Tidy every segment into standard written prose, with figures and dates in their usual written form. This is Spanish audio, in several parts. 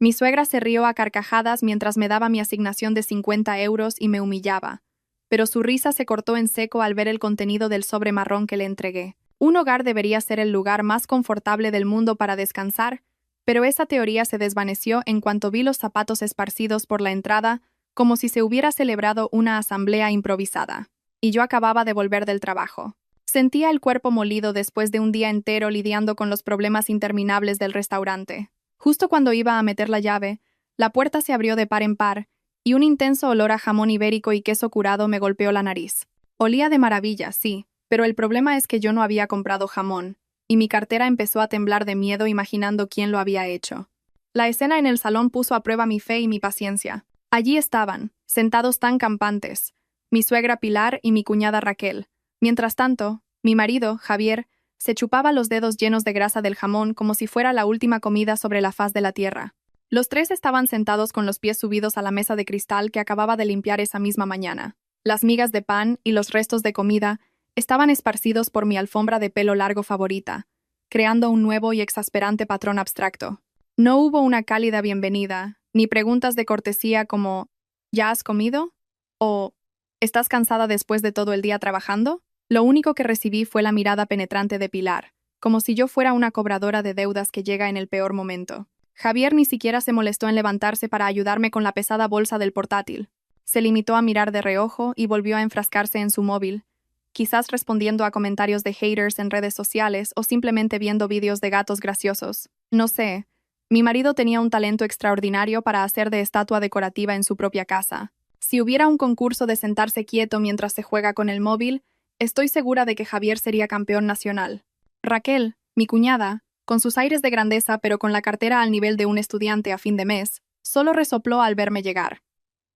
Mi suegra se rió a carcajadas mientras me daba mi asignación de 50 euros y me humillaba, pero su risa se cortó en seco al ver el contenido del sobre marrón que le entregué. Un hogar debería ser el lugar más confortable del mundo para descansar, pero esa teoría se desvaneció en cuanto vi los zapatos esparcidos por la entrada, como si se hubiera celebrado una asamblea improvisada. Y yo acababa de volver del trabajo. Sentía el cuerpo molido después de un día entero lidiando con los problemas interminables del restaurante. Justo cuando iba a meter la llave, la puerta se abrió de par en par, y un intenso olor a jamón ibérico y queso curado me golpeó la nariz. Olía de maravilla, sí, pero el problema es que yo no había comprado jamón, y mi cartera empezó a temblar de miedo imaginando quién lo había hecho. La escena en el salón puso a prueba mi fe y mi paciencia. Allí estaban, sentados tan campantes, mi suegra Pilar y mi cuñada Raquel. Mientras tanto, mi marido, Javier, se chupaba los dedos llenos de grasa del jamón como si fuera la última comida sobre la faz de la tierra. Los tres estaban sentados con los pies subidos a la mesa de cristal que acababa de limpiar esa misma mañana. Las migas de pan y los restos de comida estaban esparcidos por mi alfombra de pelo largo favorita, creando un nuevo y exasperante patrón abstracto. No hubo una cálida bienvenida, ni preguntas de cortesía como ¿ya has comido? O ¿estás cansada después de todo el día trabajando? Lo único que recibí fue la mirada penetrante de Pilar, como si yo fuera una cobradora de deudas que llega en el peor momento. Javier ni siquiera se molestó en levantarse para ayudarme con la pesada bolsa del portátil. Se limitó a mirar de reojo y volvió a enfrascarse en su móvil, quizás respondiendo a comentarios de haters en redes sociales o simplemente viendo vídeos de gatos graciosos. No sé, mi marido tenía un talento extraordinario para hacer de estatua decorativa en su propia casa. Si hubiera un concurso de sentarse quieto mientras se juega con el móvil, estoy segura de que Javier sería campeón nacional. Raquel, mi cuñada, con sus aires de grandeza pero con la cartera al nivel de un estudiante a fin de mes, solo resopló al verme llegar.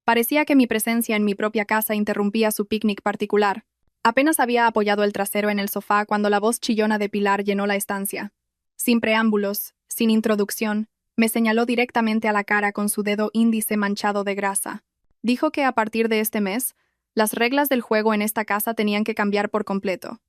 Parecía que mi presencia en mi propia casa interrumpía su picnic particular. Apenas había apoyado el trasero en el sofá cuando la voz chillona de Pilar llenó la estancia. Sin preámbulos, sin introducción, me señaló directamente a la cara con su dedo índice manchado de grasa. Dijo que a partir de este mes, las reglas del juego en esta casa tenían que cambiar por completo.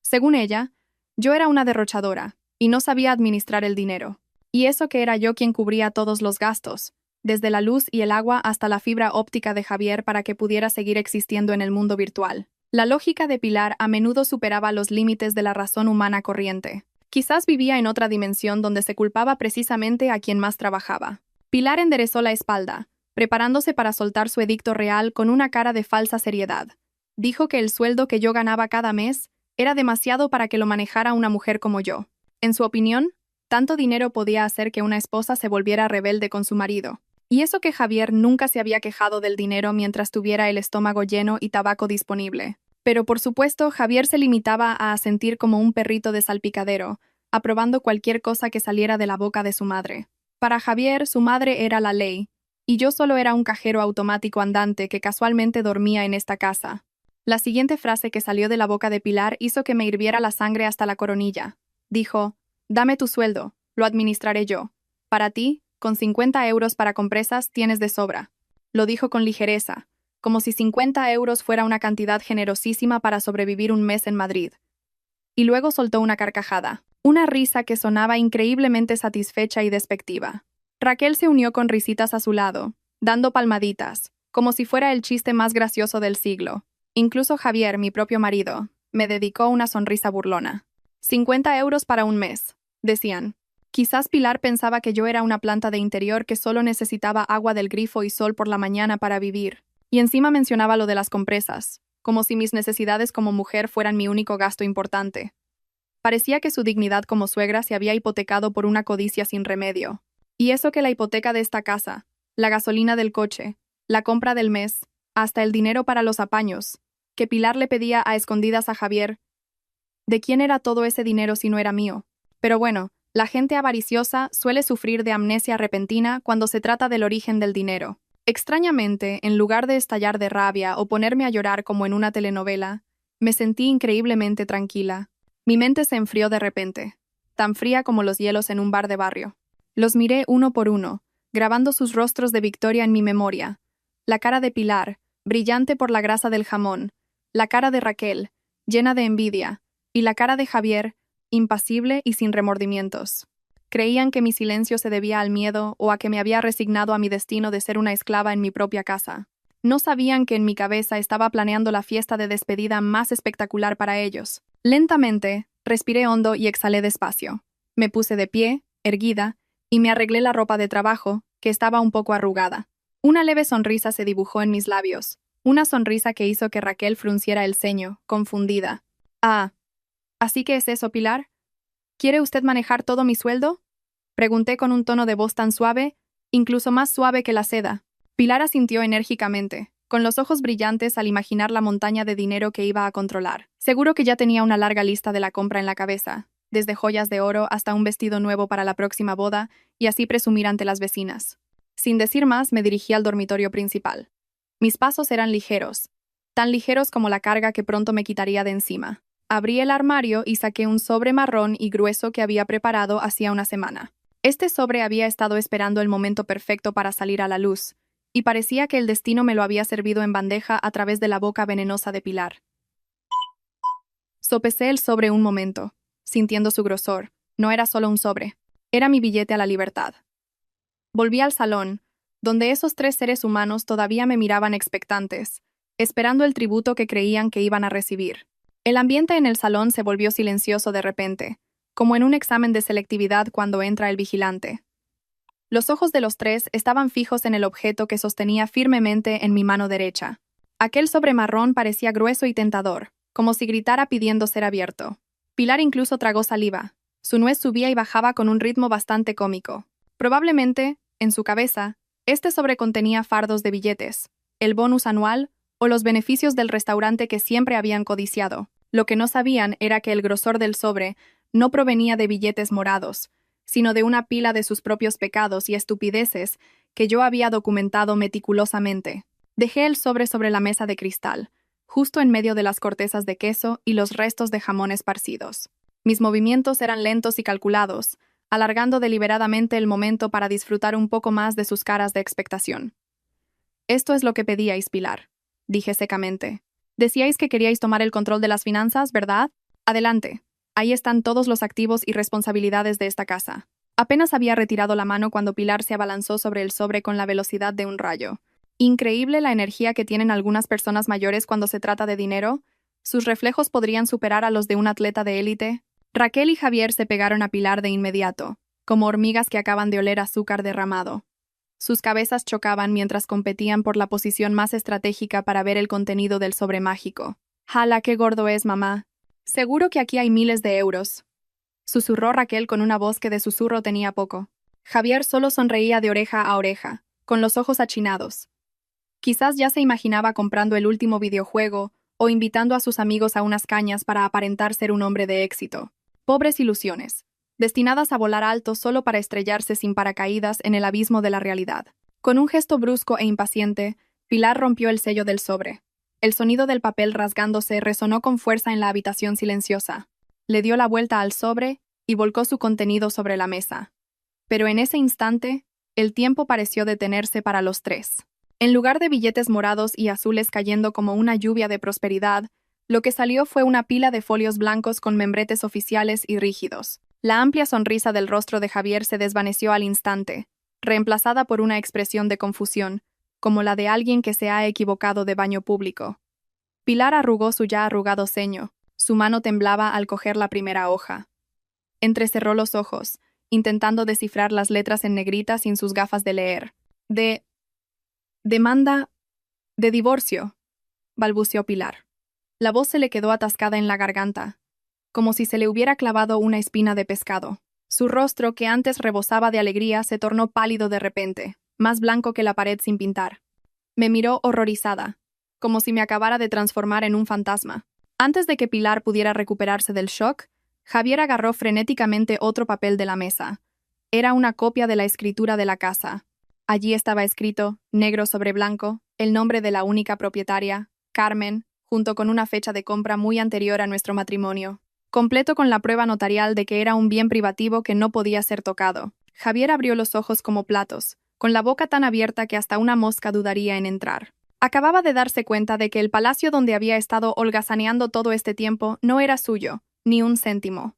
Según ella, yo era una derrochadora, y no sabía administrar el dinero. Y eso que era yo quien cubría todos los gastos, desde la luz y el agua hasta la fibra óptica de Javier para que pudiera seguir existiendo en el mundo virtual. La lógica de Pilar a menudo superaba los límites de la razón humana corriente. Quizás vivía en otra dimensión donde se culpaba precisamente a quien más trabajaba. Pilar enderezó la espalda, preparándose para soltar su edicto real con una cara de falsa seriedad. Dijo que el sueldo que yo ganaba cada mes era demasiado para que lo manejara una mujer como yo. En su opinión, tanto dinero podía hacer que una esposa se volviera rebelde con su marido. Y eso que Javier nunca se había quejado del dinero mientras tuviera el estómago lleno y tabaco disponible. Pero por supuesto, Javier se limitaba a asentir como un perrito de salpicadero, aprobando cualquier cosa que saliera de la boca de su madre. Para Javier, su madre era la ley, y yo solo era un cajero automático andante que casualmente dormía en esta casa. La siguiente frase que salió de la boca de Pilar hizo que me hirviera la sangre hasta la coronilla. Dijo, «Dame tu sueldo, lo administraré yo. Para ti, con 50 euros para compresas tienes de sobra». Lo dijo con ligereza, como si 50 euros fuera una cantidad generosísima para sobrevivir un mes en Madrid. Y luego soltó una carcajada, una risa que sonaba increíblemente satisfecha y despectiva. Raquel se unió con risitas a su lado, dando palmaditas, como si fuera el chiste más gracioso del siglo. Incluso Javier, mi propio marido, me dedicó una sonrisa burlona. 50 euros para un mes, decían. Quizás Pilar pensaba que yo era una planta de interior que solo necesitaba agua del grifo y sol por la mañana para vivir. Y encima mencionaba lo de las compresas, como si mis necesidades como mujer fueran mi único gasto importante. Parecía que su dignidad como suegra se había hipotecado por una codicia sin remedio. Y eso que la hipoteca de esta casa, la gasolina del coche, la compra del mes, hasta el dinero para los apaños, que Pilar le pedía a escondidas a Javier. ¿De quién era todo ese dinero si no era mío? Pero bueno, la gente avariciosa suele sufrir de amnesia repentina cuando se trata del origen del dinero. Extrañamente, en lugar de estallar de rabia o ponerme a llorar como en una telenovela, me sentí increíblemente tranquila. Mi mente se enfrió de repente, tan fría como los hielos en un bar de barrio. Los miré uno por uno, grabando sus rostros de victoria en mi memoria. La cara de Pilar, brillante por la grasa del jamón, la cara de Raquel, llena de envidia, y la cara de Javier, impasible y sin remordimientos. Creían que mi silencio se debía al miedo o a que me había resignado a mi destino de ser una esclava en mi propia casa. No sabían que en mi cabeza estaba planeando la fiesta de despedida más espectacular para ellos. Lentamente, respiré hondo y exhalé despacio. Me puse de pie, erguida, y me arreglé la ropa de trabajo, que estaba un poco arrugada. Una leve sonrisa se dibujó en mis labios, una sonrisa que hizo que Raquel frunciera el ceño, confundida. Ah, ¿así que es eso, Pilar? ¿Quiere usted manejar todo mi sueldo? Pregunté con un tono de voz tan suave, incluso más suave que la seda. Pilar asintió enérgicamente, con los ojos brillantes al imaginar la montaña de dinero que iba a controlar. Seguro que ya tenía una larga lista de la compra en la cabeza, desde joyas de oro hasta un vestido nuevo para la próxima boda, y así presumir ante las vecinas. Sin decir más, me dirigí al dormitorio principal. Mis pasos eran ligeros, tan ligeros como la carga que pronto me quitaría de encima. Abrí el armario y saqué un sobre marrón y grueso que había preparado hacía una semana. Este sobre había estado esperando el momento perfecto para salir a la luz, y parecía que el destino me lo había servido en bandeja a través de la boca venenosa de Pilar. Sopesé el sobre un momento, sintiendo su grosor. No era solo un sobre, era mi billete a la libertad. Volví al salón, donde esos 3 seres humanos todavía me miraban expectantes, esperando el tributo que creían que iban a recibir. El ambiente en el salón se volvió silencioso de repente, como en un examen de selectividad cuando entra el vigilante. Los ojos de los 3 estaban fijos en el objeto que sostenía firmemente en mi mano derecha. Aquel sobre marrón parecía grueso y tentador, como si gritara pidiendo ser abierto. Pilar incluso tragó saliva. Su nuez subía y bajaba con un ritmo bastante cómico. Probablemente, en su cabeza, este sobre contenía fardos de billetes, el bonus anual o los beneficios del restaurante que siempre habían codiciado. Lo que no sabían era que el grosor del sobre no provenía de billetes morados, sino de una pila de sus propios pecados y estupideces que yo había documentado meticulosamente. Dejé el sobre la mesa de cristal, justo en medio de las cortezas de queso y los restos de jamón esparcidos. Mis movimientos eran lentos y calculados, alargando deliberadamente el momento para disfrutar un poco más de sus caras de expectación. «Esto es lo que pedíais, Pilar», dije secamente. «Decíais que queríais tomar el control de las finanzas, ¿verdad? Adelante. Ahí están todos los activos y responsabilidades de esta casa». Apenas había retirado la mano cuando Pilar se abalanzó sobre el sobre con la velocidad de un rayo. Increíble la energía que tienen algunas personas mayores cuando se trata de dinero. Sus reflejos podrían superar a los de un atleta de élite. Raquel y Javier se pegaron a Pilar de inmediato, como hormigas que acaban de oler azúcar derramado. Sus cabezas chocaban mientras competían por la posición más estratégica para ver el contenido del sobre mágico. «Jala, qué gordo es, mamá. Seguro que aquí hay miles de euros», susurró Raquel con una voz que de susurro tenía poco. Javier solo sonreía de oreja a oreja, con los ojos achinados. Quizás ya se imaginaba comprando el último videojuego o invitando a sus amigos a unas cañas para aparentar ser un hombre de éxito. Pobres ilusiones, destinadas a volar alto solo para estrellarse sin paracaídas en el abismo de la realidad. Con un gesto brusco e impaciente, Pilar rompió el sello del sobre. El sonido del papel rasgándose resonó con fuerza en la habitación silenciosa. Le dio la vuelta al sobre y volcó su contenido sobre la mesa. Pero en ese instante, el tiempo pareció detenerse para los 3. En lugar de billetes morados y azules cayendo como una lluvia de prosperidad, lo que salió fue una pila de folios blancos con membretes oficiales y rígidos. La amplia sonrisa del rostro de Javier se desvaneció al instante, reemplazada por una expresión de confusión, como la de alguien que se ha equivocado de baño público. Pilar arrugó su ya arrugado ceño. Su mano temblaba al coger la primera hoja. Entrecerró los ojos, intentando descifrar las letras en negrita sin sus gafas de leer. Demanda de divorcio», balbuceó Pilar. La voz se le quedó atascada en la garganta, como si se le hubiera clavado una espina de pescado. Su rostro, que antes rebosaba de alegría, se tornó pálido de repente, más blanco que la pared sin pintar. Me miró horrorizada, como si me acabara de transformar en un fantasma. Antes de que Pilar pudiera recuperarse del shock, Javier agarró frenéticamente otro papel de la mesa. Era una copia de la escritura de la casa. Allí estaba escrito, negro sobre blanco, el nombre de la única propietaria, Carmen, junto con una fecha de compra muy anterior a nuestro matrimonio, completo con la prueba notarial de que era un bien privativo que no podía ser tocado. Javier abrió los ojos como platos, con la boca tan abierta que hasta una mosca dudaría en entrar. Acababa de darse cuenta de que el palacio donde había estado holgazaneando todo este tiempo no era suyo, ni un céntimo.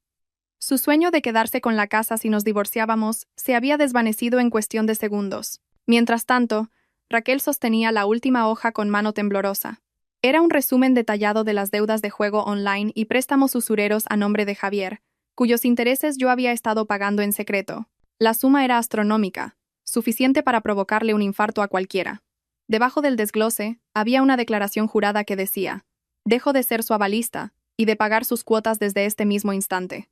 Su sueño de quedarse con la casa si nos divorciábamos se había desvanecido en cuestión de segundos. Mientras tanto, Raquel sostenía la última hoja con mano temblorosa. Era un resumen detallado de las deudas de juego online y préstamos usureros a nombre de Javier, cuyos intereses yo había estado pagando en secreto. La suma era astronómica, suficiente para provocarle un infarto a cualquiera. Debajo del desglose, había una declaración jurada que decía: «Dejo de ser su avalista y de pagar sus cuotas desde este mismo instante».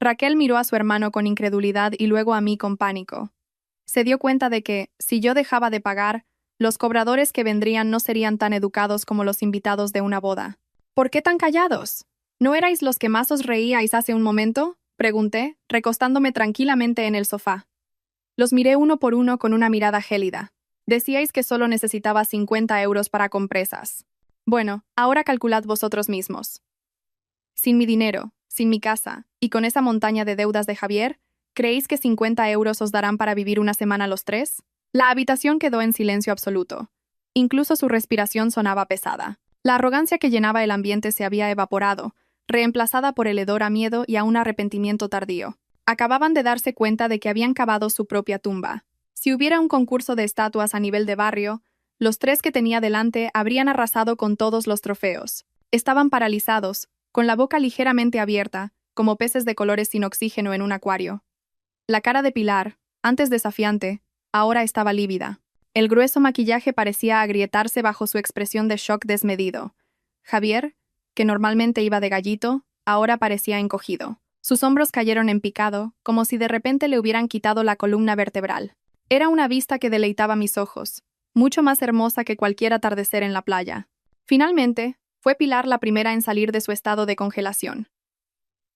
Raquel miró a su hermano con incredulidad y luego a mí con pánico. Se dio cuenta de que, si yo dejaba de pagar, los cobradores que vendrían no serían tan educados como los invitados de una boda. «¿Por qué tan callados? ¿No erais los que más os reíais hace un momento?», pregunté, recostándome tranquilamente en el sofá. Los miré uno por uno con una mirada gélida. «Decíais que solo necesitaba 50 euros para compresas. Bueno, ahora calculad vosotros mismos. Sin mi dinero, sin mi casa, y con esa montaña de deudas de Javier, ¿creéis que 50 euros os darán para vivir una semana los tres?». La habitación quedó en silencio absoluto. Incluso su respiración sonaba pesada. La arrogancia que llenaba el ambiente se había evaporado, reemplazada por el hedor a miedo y a un arrepentimiento tardío. Acababan de darse cuenta de que habían cavado su propia tumba. Si hubiera un concurso de estatuas a nivel de barrio, los tres que tenía delante habrían arrasado con todos los trofeos. Estaban paralizados, con la boca ligeramente abierta, como peces de colores sin oxígeno en un acuario. La cara de Pilar, antes desafiante, ahora estaba lívida. El grueso maquillaje parecía agrietarse bajo su expresión de shock desmedido. Javier, que normalmente iba de gallito, ahora parecía encogido. Sus hombros cayeron en picado, como si de repente le hubieran quitado la columna vertebral. Era una vista que deleitaba mis ojos, mucho más hermosa que cualquier atardecer en la playa. Finalmente, fue Pilar la primera en salir de su estado de congelación.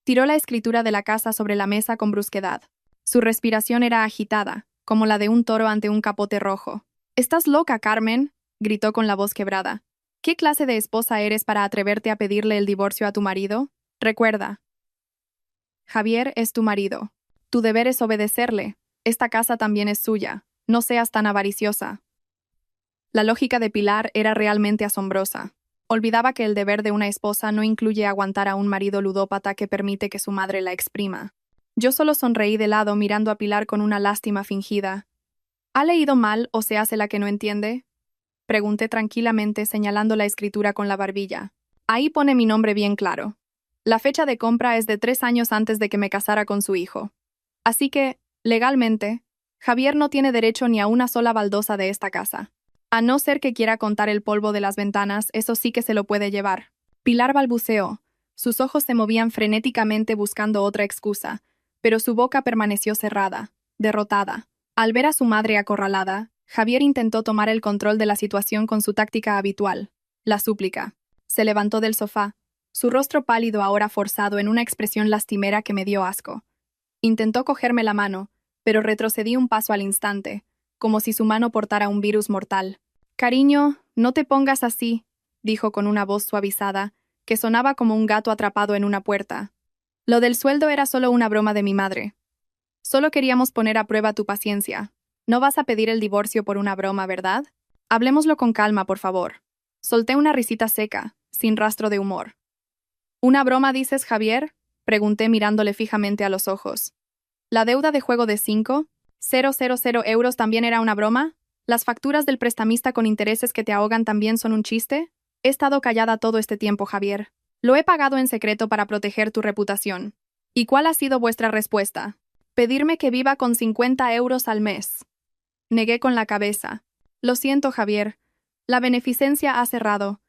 Tiró la escritura de la casa sobre la mesa con brusquedad. Su respiración era agitada, como la de un toro ante un capote rojo. «¿Estás loca, Carmen?», gritó con la voz quebrada. «¿Qué clase de esposa eres para atreverte a pedirle el divorcio a tu marido? Recuerda, Javier es tu marido. Tu deber es obedecerle. Esta casa también es suya. No seas tan avariciosa». La lógica de Pilar era realmente asombrosa. Olvidaba que el deber de una esposa no incluye aguantar a un marido ludópata que permite que su madre la exprima. Yo solo sonreí de lado mirando a Pilar con una lástima fingida. «¿Ha leído mal o se hace la que no entiende?», pregunté tranquilamente señalando la escritura con la barbilla. «Ahí pone mi nombre bien claro. La fecha de compra es de 3 años antes de que me casara con su hijo. Así que, legalmente, Javier no tiene derecho ni a una sola baldosa de esta casa. A no ser que quiera contar el polvo de las ventanas, eso sí que se lo puede llevar». Pilar balbuceó. Sus ojos se movían frenéticamente buscando otra excusa, pero su boca permaneció cerrada, derrotada. Al ver a su madre acorralada, Javier intentó tomar el control de la situación con su táctica habitual, la súplica. Se levantó del sofá, su rostro pálido ahora forzado en una expresión lastimera que me dio asco. Intentó cogerme la mano, pero retrocedí un paso al instante, como si su mano portara un virus mortal. «Cariño, no te pongas así», dijo con una voz suavizada, que sonaba como un gato atrapado en una puerta. «Lo del sueldo era solo una broma de mi madre. Solo queríamos poner a prueba tu paciencia. No vas a pedir el divorcio por una broma, ¿verdad? Hablemoslo con calma, por favor». Solté una risita seca, sin rastro de humor. «¿Una broma dices, Javier?», pregunté mirándole fijamente a los ojos. «¿La deuda de juego de 5,000 euros también era una broma? ¿Las facturas del prestamista con intereses que te ahogan también son un chiste? He estado callada todo este tiempo, Javier. Lo he pagado en secreto para proteger tu reputación. ¿Y cuál ha sido vuestra respuesta? Pedirme que viva con 50 euros al mes». Negué con la cabeza. «Lo siento, Javier. La beneficencia ha cerrado.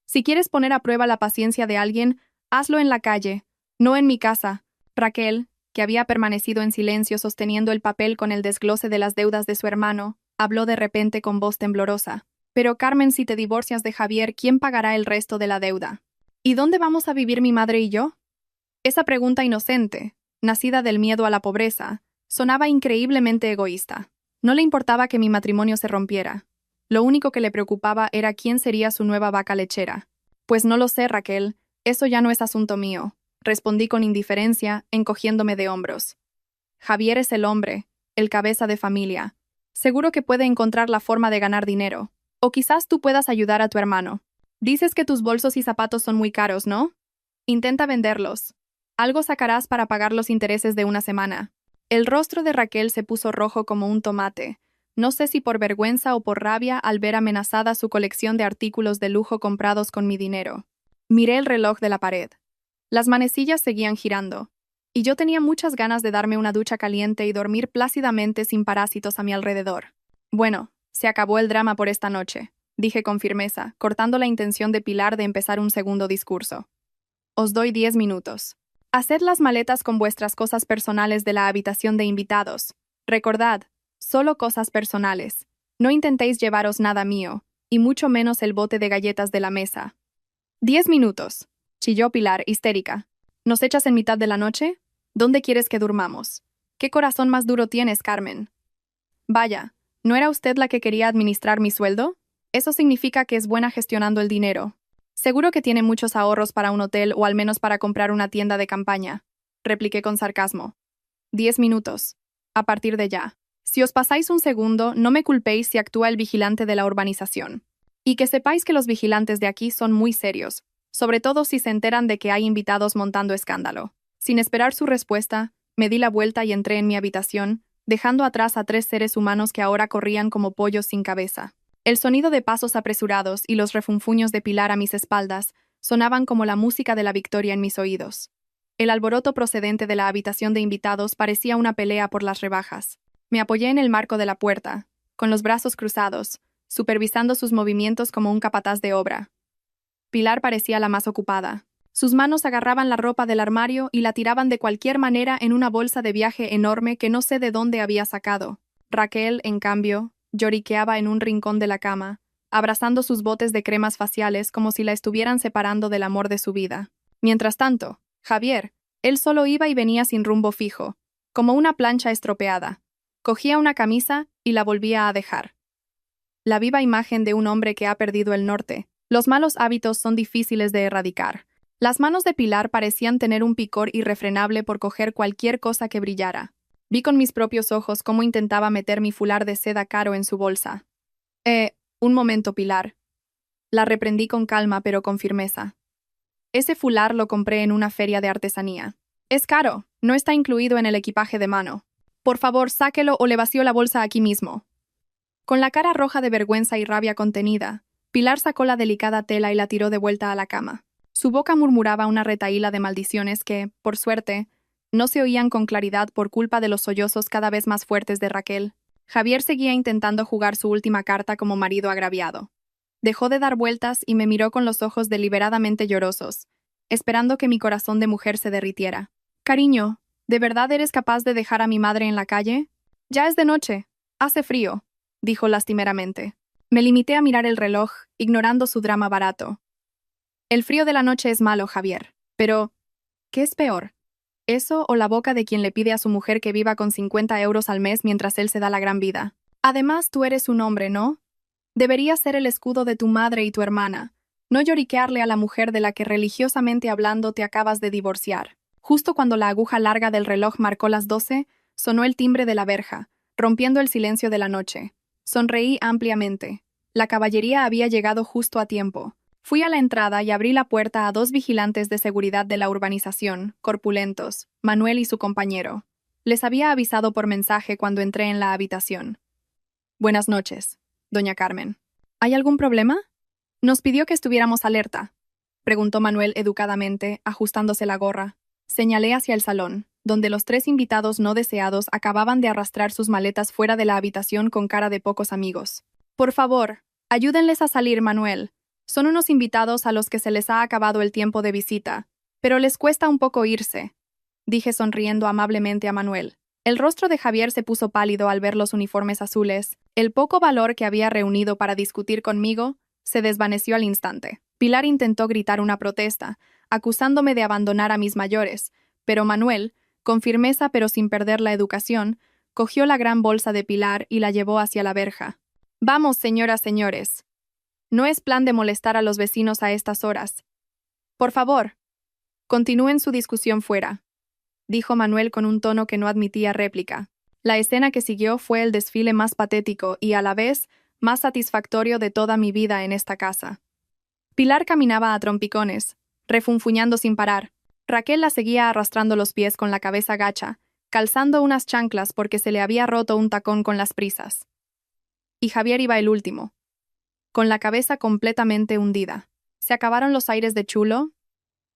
Si quieres poner a prueba la paciencia de alguien, hazlo en la calle, no en mi casa». Raquel, que había permanecido en silencio sosteniendo el papel con el desglose de las deudas de su hermano, habló de repente con voz temblorosa. «Pero Carmen, si te divorcias de Javier, ¿quién pagará el resto de la deuda? ¿Y dónde vamos a vivir mi madre y yo?». Esa pregunta inocente, nacida del miedo a la pobreza, sonaba increíblemente egoísta. No le importaba que mi matrimonio se rompiera. Lo único que le preocupaba era quién sería su nueva vaca lechera. «Pues no lo sé, Raquel, eso ya no es asunto mío», respondí con indiferencia, encogiéndome de hombros. «Javier es el hombre, el cabeza de familia. Seguro que puede encontrar la forma de ganar dinero. O quizás tú puedas ayudar a tu hermano. Dices que tus bolsos y zapatos son muy caros, ¿no? Intenta venderlos. Algo sacarás para pagar los intereses de una semana. El rostro de Raquel se puso rojo como un tomate. No sé si por vergüenza o por rabia al ver amenazada su colección de artículos de lujo comprados con mi dinero. Miré el reloj de la pared. Las manecillas seguían girando, y yo tenía muchas ganas de darme una ducha caliente y dormir plácidamente sin parásitos a mi alrededor. Bueno, se acabó el drama por esta noche, dije con firmeza, cortando la intención de Pilar de empezar un segundo discurso. Os doy 10 minutos. Haced las maletas con vuestras cosas personales de la habitación de invitados. Recordad, solo cosas personales. No intentéis llevaros nada mío, y mucho menos el bote de galletas de la mesa. 10 minutos, chilló Pilar, histérica. ¿Nos echas en mitad de la noche? ¿Dónde quieres que durmamos? ¿Qué corazón más duro tienes, Carmen? Vaya, ¿no era usted la que quería administrar mi sueldo? Eso significa que es buena gestionando el dinero. Seguro que tiene muchos ahorros para un hotel o al menos para comprar una tienda de campaña, repliqué con sarcasmo. 10 minutos. A partir de ya. Si os pasáis un segundo, no me culpéis si actúa el vigilante de la urbanización. Y que sepáis que los vigilantes de aquí son muy serios, sobre todo si se enteran de que hay invitados montando escándalo. Sin esperar su respuesta, me di la vuelta y entré en mi habitación, dejando atrás a 3 seres humanos que ahora corrían como pollos sin cabeza. El sonido de pasos apresurados y los refunfuños de Pilar a mis espaldas sonaban como la música de la victoria en mis oídos. El alboroto procedente de la habitación de invitados parecía una pelea por las rebajas. Me apoyé en el marco de la puerta, con los brazos cruzados, supervisando sus movimientos como un capataz de obra. Pilar parecía la más ocupada. Sus manos agarraban la ropa del armario y la tiraban de cualquier manera en una bolsa de viaje enorme que no sé de dónde había sacado. Raquel, en cambio, lloriqueaba en un rincón de la cama, abrazando sus botes de cremas faciales como si la estuvieran separando del amor de su vida. Mientras tanto, Javier, él solo iba y venía sin rumbo fijo, como una plancha estropeada. Cogía una camisa y la volvía a dejar. La viva imagen de un hombre que ha perdido el norte. Los malos hábitos son difíciles de erradicar. Las manos de Pilar parecían tener un picor irrefrenable por coger cualquier cosa que brillara. Vi con mis propios ojos cómo intentaba meter mi fular de seda caro en su bolsa. Un momento, Pilar. La reprendí con calma pero con firmeza. Ese fular lo compré en una feria de artesanía. Es caro, no está incluido en el equipaje de mano. Por favor, sáquelo o le vacío la bolsa aquí mismo. Con la cara roja de vergüenza y rabia contenida, Pilar sacó la delicada tela y la tiró de vuelta a la cama. Su boca murmuraba una retahíla de maldiciones que, por suerte, no se oían con claridad por culpa de los sollozos cada vez más fuertes de Raquel. Javier seguía intentando jugar su última carta como marido agraviado. Dejó de dar vueltas y me miró con los ojos deliberadamente llorosos, esperando que mi corazón de mujer se derritiera. Cariño, ¿de verdad eres capaz de dejar a mi madre en la calle? Ya es de noche. Hace frío, dijo lastimeramente. Me limité a mirar el reloj, ignorando su drama barato. El frío de la noche es malo, Javier. Pero, ¿qué es peor? ¿Eso o la boca de quien le pide a su mujer que viva con 50 euros al mes mientras él se da la gran vida? Además, tú eres un hombre, ¿no? Deberías ser el escudo de tu madre y tu hermana, no lloriquearle a la mujer de la que religiosamente hablando te acabas de divorciar. Justo cuando la aguja larga del reloj marcó las 12, sonó el timbre de la verja, rompiendo el silencio de la noche. Sonreí ampliamente. La caballería había llegado justo a tiempo. Fui a la entrada y abrí la puerta a 2 vigilantes de seguridad de la urbanización, corpulentos, Manuel y su compañero. Les había avisado por mensaje cuando entré en la habitación. Buenas noches, doña Carmen. ¿Hay algún problema? Nos pidió que estuviéramos alerta, preguntó Manuel educadamente, ajustándose la gorra. Señalé hacia el salón, donde los 3 invitados no deseados acababan de arrastrar sus maletas fuera de la habitación con cara de pocos amigos. Por favor, ayúdenles a salir, Manuel. Son unos invitados a los que se les ha acabado el tiempo de visita, pero les cuesta un poco irse, dije sonriendo amablemente a Manuel. El rostro de Javier se puso pálido al ver los uniformes azules. El poco valor que había reunido para discutir conmigo se desvaneció al instante. Pilar intentó gritar una protesta, acusándome de abandonar a mis mayores, pero Manuel, con firmeza pero sin perder la educación, cogió la gran bolsa de Pilar y la llevó hacia la verja. Vamos, señoras, señores. No es plan de molestar a los vecinos a estas horas. Por favor, continúen su discusión fuera, dijo Manuel con un tono que no admitía réplica. La escena que siguió fue el desfile más patético y, a la vez, más satisfactorio de toda mi vida en esta casa. Pilar caminaba a trompicones, refunfuñando sin parar. Raquel la seguía arrastrando los pies con la cabeza gacha, calzando unas chanclas porque se le había roto un tacón con las prisas. Y Javier iba el último, con la cabeza completamente hundida. ¿Se acabaron los aires de chulo?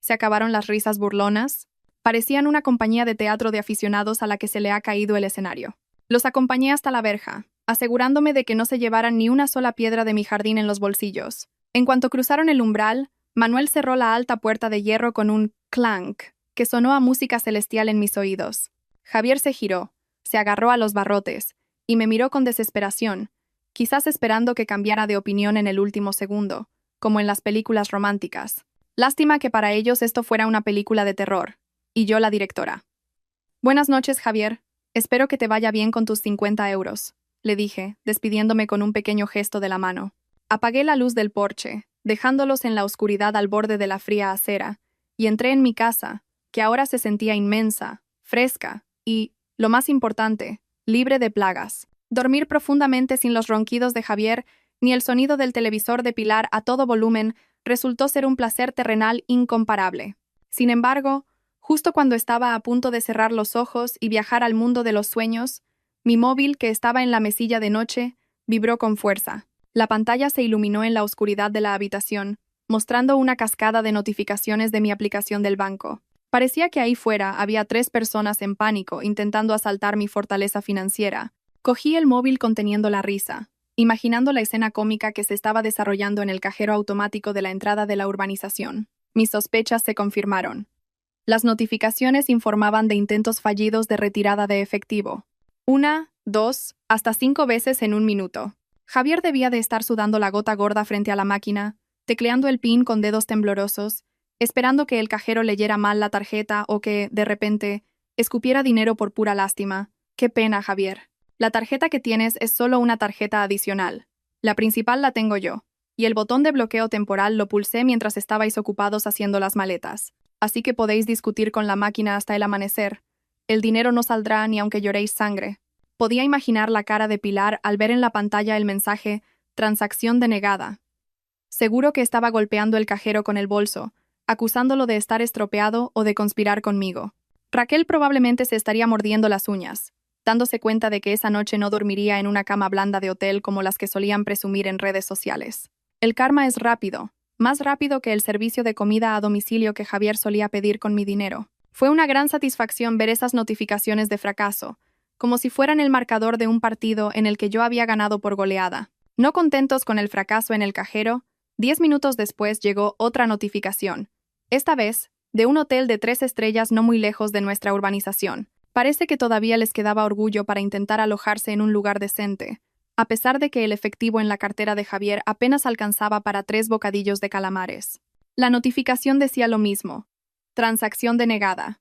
¿Se acabaron las risas burlonas? Parecían una compañía de teatro de aficionados a la que se le ha caído el escenario. Los acompañé hasta la verja, asegurándome de que no se llevaran ni una sola piedra de mi jardín en los bolsillos. En cuanto cruzaron el umbral, Manuel cerró la alta puerta de hierro con un clank, que sonó a música celestial en mis oídos. Javier se giró, se agarró a los barrotes, y me miró con desesperación, quizás esperando que cambiara de opinión en el último segundo, como en las películas románticas. Lástima que para ellos esto fuera una película de terror, y yo la directora. Buenas noches, Javier. Espero que te vaya bien con tus 50 euros, le dije, despidiéndome con un pequeño gesto de la mano. Apagué la luz del porche, dejándolos en la oscuridad al borde de la fría acera, y entré en mi casa, que ahora se sentía inmensa, fresca y, lo más importante, libre de plagas. Dormir profundamente sin los ronquidos de Javier ni el sonido del televisor de Pilar a todo volumen resultó ser un placer terrenal incomparable. Sin embargo, justo cuando estaba a punto de cerrar los ojos y viajar al mundo de los sueños, mi móvil, que estaba en la mesilla de noche, vibró con fuerza. La pantalla se iluminó en la oscuridad de la habitación, mostrando una cascada de notificaciones de mi aplicación del banco. Parecía que ahí fuera había 3 personas en pánico intentando asaltar mi fortaleza financiera. Cogí el móvil conteniendo la risa, imaginando la escena cómica que se estaba desarrollando en el cajero automático de la entrada de la urbanización. Mis sospechas se confirmaron. Las notificaciones informaban de intentos fallidos de retirada de efectivo. 1, 2, hasta 5 veces en un minuto. Javier debía de estar sudando la gota gorda frente a la máquina, tecleando el PIN con dedos temblorosos, esperando que el cajero leyera mal la tarjeta o que, de repente, escupiera dinero por pura lástima. Qué pena, Javier. La tarjeta que tienes es solo una tarjeta adicional. La principal la tengo yo, y el botón de bloqueo temporal lo pulsé mientras estabais ocupados haciendo las maletas. Así que podéis discutir con la máquina hasta el amanecer. El dinero no saldrá ni aunque lloréis sangre. Podía imaginar la cara de Pilar al ver en la pantalla el mensaje «Transacción denegada». Seguro que estaba golpeando el cajero con el bolso, acusándolo de estar estropeado o de conspirar conmigo. Raquel probablemente se estaría mordiendo las uñas, dándose cuenta de que esa noche no dormiría en una cama blanda de hotel como las que solían presumir en redes sociales. El karma es rápido, más rápido que el servicio de comida a domicilio que Javier solía pedir con mi dinero. Fue una gran satisfacción ver esas notificaciones de fracaso, como si fueran el marcador de un partido en el que yo había ganado por goleada. No contentos con el fracaso en el cajero, 10 minutos después llegó otra notificación, esta vez de un hotel de 3 estrellas no muy lejos de nuestra urbanización. Parece que todavía les quedaba orgullo para intentar alojarse en un lugar decente, a pesar de que el efectivo en la cartera de Javier apenas alcanzaba para 3 bocadillos de calamares. La notificación decía lo mismo: transacción denegada.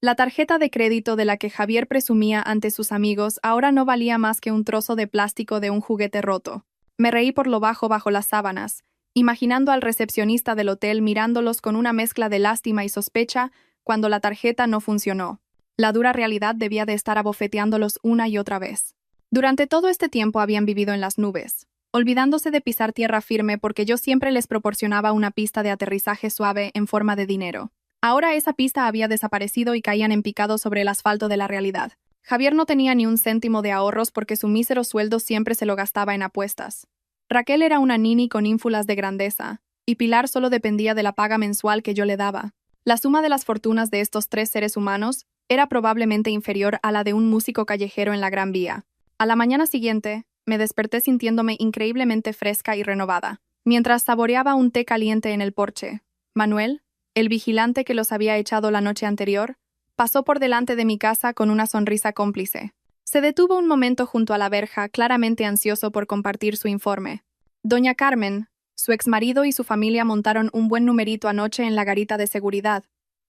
La tarjeta de crédito de la que Javier presumía ante sus amigos ahora no valía más que un trozo de plástico de un juguete roto. Me reí por lo bajo las sábanas, imaginando al recepcionista del hotel mirándolos con una mezcla de lástima y sospecha cuando la tarjeta no funcionó. La dura realidad debía de estar abofeteándolos una y otra vez. Durante todo este tiempo habían vivido en las nubes, olvidándose de pisar tierra firme porque yo siempre les proporcionaba una pista de aterrizaje suave en forma de dinero. Ahora esa pista había desaparecido y caían en picado sobre el asfalto de la realidad. Javier no tenía ni un céntimo de ahorros porque su mísero sueldo siempre se lo gastaba en apuestas. Raquel era una nini con ínfulas de grandeza, y Pilar solo dependía de la paga mensual que yo le daba. La suma de las fortunas de estos 3 seres humanos era probablemente inferior a la de un músico callejero en la Gran Vía. A la mañana siguiente, me desperté sintiéndome increíblemente fresca y renovada. Mientras saboreaba un té caliente en el porche, Manuel, el vigilante que los había echado la noche anterior, pasó por delante de mi casa con una sonrisa cómplice. Se detuvo un momento junto a la verja, claramente ansioso por compartir su informe. Doña Carmen, su exmarido y su familia montaron un buen numerito anoche en la garita de seguridad,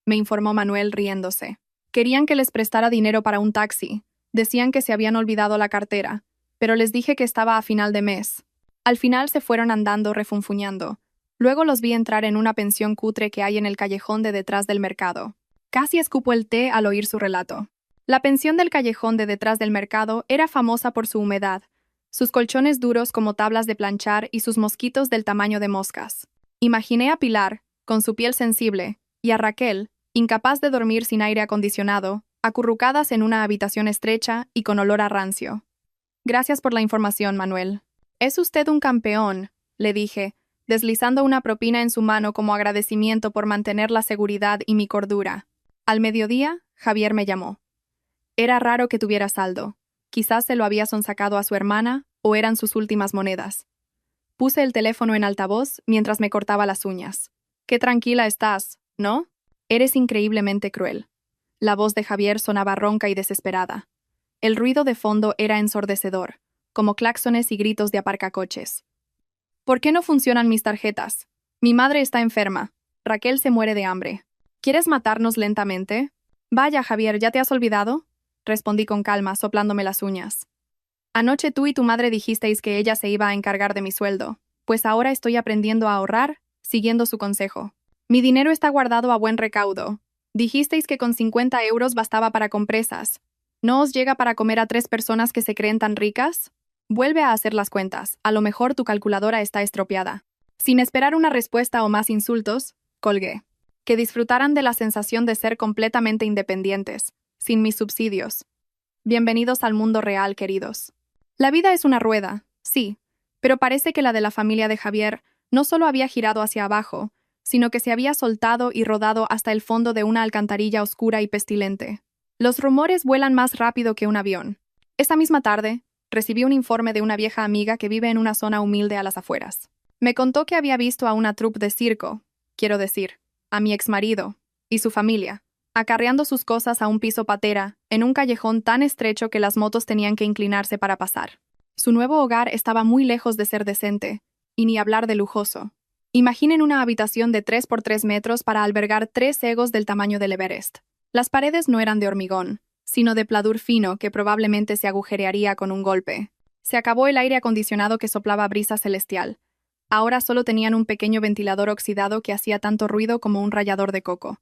me informó Manuel riéndose. Querían que les prestara dinero para un taxi. Decían que se habían olvidado la cartera, pero les dije que estaba a final de mes. Al final se fueron andando refunfuñando. Luego los vi entrar en una pensión cutre que hay en el callejón de detrás del mercado. Casi escupo el té al oír su relato. La pensión del callejón de detrás del mercado era famosa por su humedad, sus colchones duros como tablas de planchar y sus mosquitos del tamaño de moscas. Imaginé a Pilar, con su piel sensible, y a Raquel, incapaz de dormir sin aire acondicionado, acurrucadas en una habitación estrecha y con olor a rancio. Gracias por la información, Manuel. Es usted un campeón, le dije, deslizando una propina en su mano como agradecimiento por mantener la seguridad y mi cordura. Al mediodía, Javier me llamó. Era raro que tuviera saldo. Quizás se lo había sonsacado a su hermana o eran sus últimas monedas. Puse el teléfono en altavoz mientras me cortaba las uñas. Qué tranquila estás, ¿no? Eres increíblemente cruel. La voz de Javier sonaba ronca y desesperada. El ruido de fondo era ensordecedor, como claxones y gritos de aparcacoches. ¿Por qué no funcionan mis tarjetas? Mi madre está enferma. Raquel se muere de hambre. ¿Quieres matarnos lentamente? Vaya, Javier, ¿ya te has olvidado? Respondí con calma, soplándome las uñas. Anoche tú y tu madre dijisteis que ella se iba a encargar de mi sueldo, pues ahora estoy aprendiendo a ahorrar, siguiendo su consejo. Mi dinero está guardado a buen recaudo. Dijisteis que con 50 euros bastaba para compresas. ¿No os llega para comer a 3 personas que se creen tan ricas? Vuelve a hacer las cuentas, a lo mejor tu calculadora está estropeada. Sin esperar una respuesta o más insultos, colgué. Que disfrutaran de la sensación de ser completamente independientes, sin mis subsidios. Bienvenidos al mundo real, queridos. La vida es una rueda, sí, pero parece que la de la familia de Javier no solo había girado hacia abajo, sino que se había soltado y rodado hasta el fondo de una alcantarilla oscura y pestilente. Los rumores vuelan más rápido que un avión. Esa misma tarde, recibí un informe de una vieja amiga que vive en una zona humilde a las afueras. Me contó que había visto a una troupe de circo, quiero decir, a mi exmarido y su familia, acarreando sus cosas a un piso patera, en un callejón tan estrecho que las motos tenían que inclinarse para pasar. Su nuevo hogar estaba muy lejos de ser decente, y ni hablar de lujoso. Imaginen una habitación de 3 por 3 metros para albergar 3 egos del tamaño del Everest. Las paredes no eran de hormigón, sino de pladur fino que probablemente se agujerearía con un golpe. Se acabó el aire acondicionado que soplaba brisa celestial. Ahora solo tenían un pequeño ventilador oxidado que hacía tanto ruido como un rallador de coco.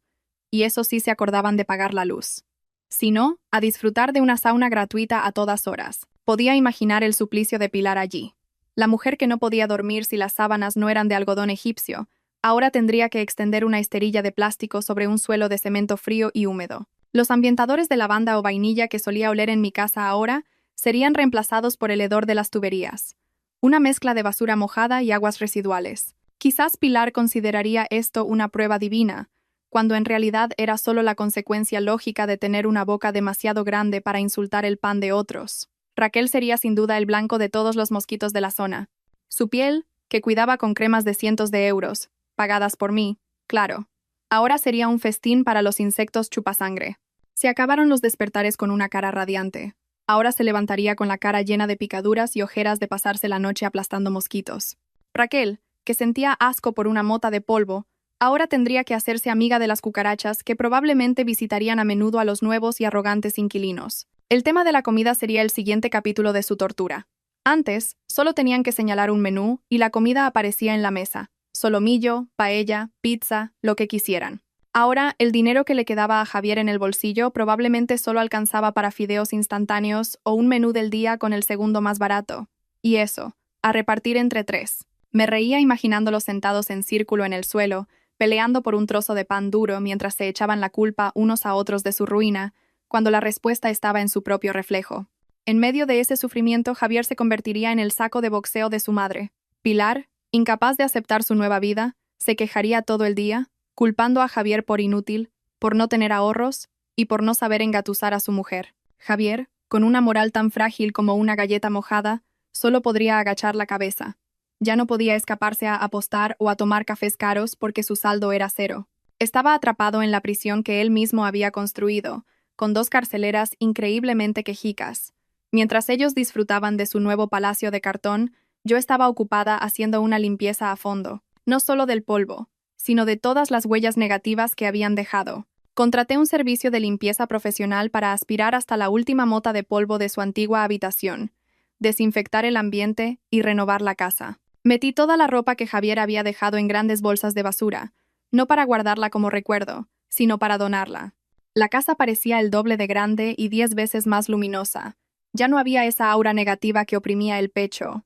Y eso sí se acordaban de pagar la luz. Si no, a disfrutar de una sauna gratuita a todas horas. Podía imaginar el suplicio de Pilar allí. La mujer que no podía dormir si las sábanas no eran de algodón egipcio, ahora tendría que extender una esterilla de plástico sobre un suelo de cemento frío y húmedo. Los ambientadores de lavanda o vainilla que solía oler en mi casa ahora serían reemplazados por el hedor de las tuberías. Una mezcla de basura mojada y aguas residuales. Quizás Pilar consideraría esto una prueba divina, cuando en realidad era solo la consecuencia lógica de tener una boca demasiado grande para insultar el pan de otros. Raquel sería sin duda el blanco de todos los mosquitos de la zona. Su piel, que cuidaba con cremas de cientos de euros, pagadas por mí, claro. Ahora sería un festín para los insectos chupasangre. Se acabaron los despertares con una cara radiante. Ahora se levantaría con la cara llena de picaduras y ojeras de pasarse la noche aplastando mosquitos. Raquel, que sentía asco por una mota de polvo, ahora tendría que hacerse amiga de las cucarachas que probablemente visitarían a menudo a los nuevos y arrogantes inquilinos. El tema de la comida sería el siguiente capítulo de su tortura. Antes, solo tenían que señalar un menú y la comida aparecía en la mesa. Solomillo, paella, pizza, lo que quisieran. Ahora, el dinero que le quedaba a Javier en el bolsillo probablemente solo alcanzaba para fideos instantáneos o un menú del día con el segundo más barato. Y eso, a repartir entre 3. Me reía imaginándolos sentados en círculo en el suelo, peleando por un trozo de pan duro mientras se echaban la culpa unos a otros de su ruina, cuando la respuesta estaba en su propio reflejo. En medio de ese sufrimiento, Javier se convertiría en el saco de boxeo de su madre. Pilar, incapaz de aceptar su nueva vida, se quejaría todo el día, culpando a Javier por inútil, por no tener ahorros y por no saber engatusar a su mujer. Javier, con una moral tan frágil como una galleta mojada, solo podría agachar la cabeza. Ya no podía escaparse a apostar o a tomar cafés caros porque su saldo era 0. Estaba atrapado en la prisión que él mismo había construido, con 2 carceleras increíblemente quejicas. Mientras ellos disfrutaban de su nuevo palacio de cartón, yo estaba ocupada haciendo una limpieza a fondo, no solo del polvo, sino de todas las huellas negativas que habían dejado. Contraté un servicio de limpieza profesional para aspirar hasta la última mota de polvo de su antigua habitación, desinfectar el ambiente y renovar la casa. Metí toda la ropa que Javier había dejado en grandes bolsas de basura, no para guardarla como recuerdo, sino para donarla. La casa parecía el doble de grande y 10 veces más luminosa. Ya no había esa aura negativa que oprimía el pecho.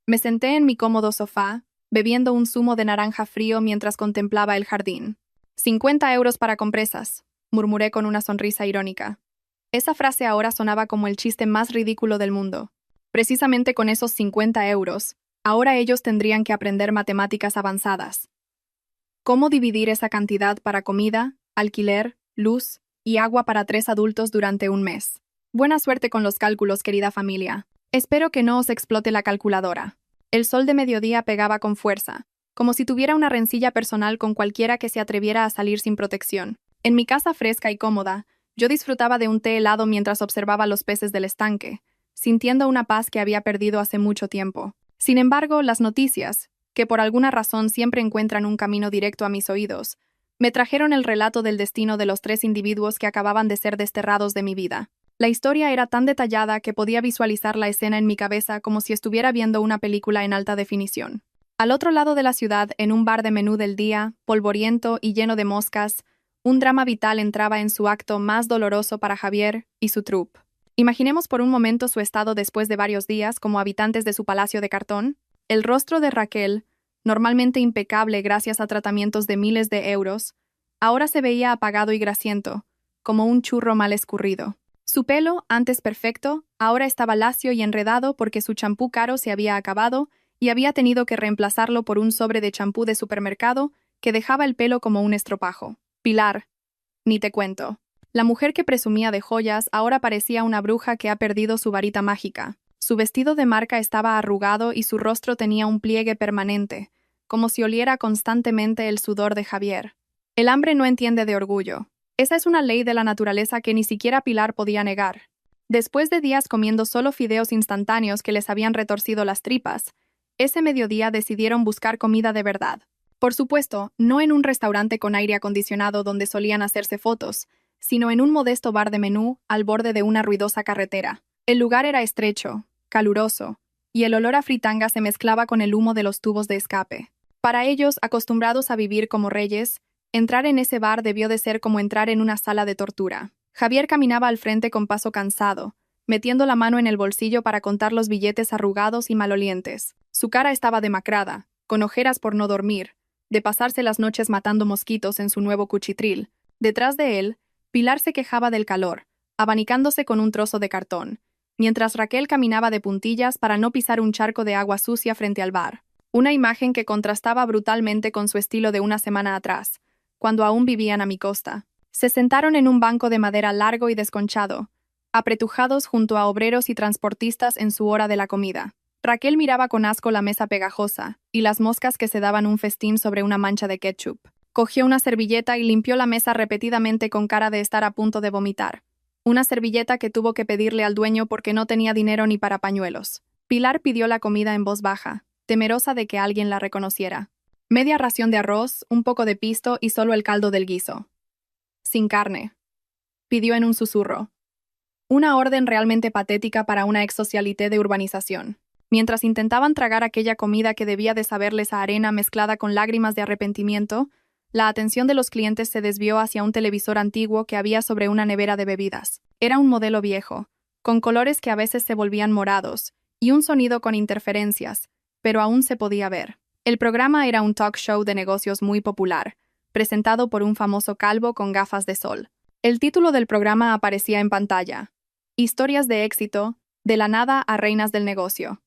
Me senté en mi cómodo sofá, bebiendo un zumo de naranja frío mientras contemplaba el jardín. 50 € para compresas, murmuré con una sonrisa irónica. Esa frase ahora sonaba como el chiste más ridículo del mundo. Precisamente con esos 50 €, ahora ellos tendrían que aprender matemáticas avanzadas. ¿Cómo dividir esa cantidad para comida, alquiler, luz y agua para 3 adultos durante un mes? Buena suerte con los cálculos, querida familia. Espero que no os explote la calculadora. El sol de mediodía pegaba con fuerza, como si tuviera una rencilla personal con cualquiera que se atreviera a salir sin protección. En mi casa fresca y cómoda, yo disfrutaba de un té helado mientras observaba los peces del estanque, sintiendo una paz que había perdido hace mucho tiempo. Sin embargo, las noticias, que por alguna razón siempre encuentran un camino directo a mis oídos, me trajeron el relato del destino de los 3 individuos que acababan de ser desterrados de mi vida. La historia era tan detallada que podía visualizar la escena en mi cabeza como si estuviera viendo una película en alta definición. Al otro lado de la ciudad, en un bar de menú del día, polvoriento y lleno de moscas, un drama vital entraba en su acto más doloroso para Javier y su troupe. Imaginemos por un momento su estado después de varios días como habitantes de su palacio de cartón. El rostro de Raquel, normalmente impecable gracias a tratamientos de miles de euros, ahora se veía apagado y grasiento, como un churro mal escurrido. Su pelo, antes perfecto, ahora estaba lacio y enredado porque su champú caro se había acabado y había tenido que reemplazarlo por un sobre de champú de supermercado que dejaba el pelo como un estropajo. Pilar, ni te cuento. La mujer que presumía de joyas ahora parecía una bruja que ha perdido su varita mágica. Su vestido de marca estaba arrugado y su rostro tenía un pliegue permanente, como si oliera constantemente el sudor de Javier. El hambre no entiende de orgullo. Esa es una ley de la naturaleza que ni siquiera Pilar podía negar. Después de días comiendo solo fideos instantáneos que les habían retorcido las tripas, ese mediodía decidieron buscar comida de verdad. Por supuesto, no en un restaurante con aire acondicionado donde solían hacerse fotos, sino en un modesto bar de menú al borde de una ruidosa carretera. El lugar era estrecho, caluroso, y el olor a fritanga se mezclaba con el humo de los tubos de escape. Para ellos, acostumbrados a vivir como reyes, entrar en ese bar debió de ser como entrar en una sala de tortura. Javier caminaba al frente con paso cansado, metiendo la mano en el bolsillo para contar los billetes arrugados y malolientes. Su cara estaba demacrada, con ojeras por no dormir, de pasarse las noches matando mosquitos en su nuevo cuchitril. Detrás de él, Pilar se quejaba del calor, abanicándose con un trozo de cartón, mientras Raquel caminaba de puntillas para no pisar un charco de agua sucia frente al bar. Una imagen que contrastaba brutalmente con su estilo de una semana atrás, cuando aún vivían a mi costa. Se sentaron en un banco de madera largo y desconchado, apretujados junto a obreros y transportistas en su hora de la comida. Raquel miraba con asco la mesa pegajosa y las moscas que se daban un festín sobre una mancha de ketchup. Cogió una servilleta y limpió la mesa repetidamente con cara de estar a punto de vomitar. Una servilleta que tuvo que pedirle al dueño porque no tenía dinero ni para pañuelos. Pilar pidió la comida en voz baja, temerosa de que alguien la reconociera. Media ración de arroz, un poco de pisto y solo el caldo del guiso. Sin carne, pidió en un susurro. Una orden realmente patética para una ex-socialité de urbanización. Mientras intentaban tragar aquella comida que debía de saberles a arena mezclada con lágrimas de arrepentimiento, la atención de los clientes se desvió hacia un televisor antiguo que había sobre una nevera de bebidas. Era un modelo viejo, con colores que a veces se volvían morados, y un sonido con interferencias, pero aún se podía ver. El programa era un talk show de negocios muy popular, presentado por un famoso calvo con gafas de sol. El título del programa aparecía en pantalla: Historias de éxito, de la nada a reinas del negocio.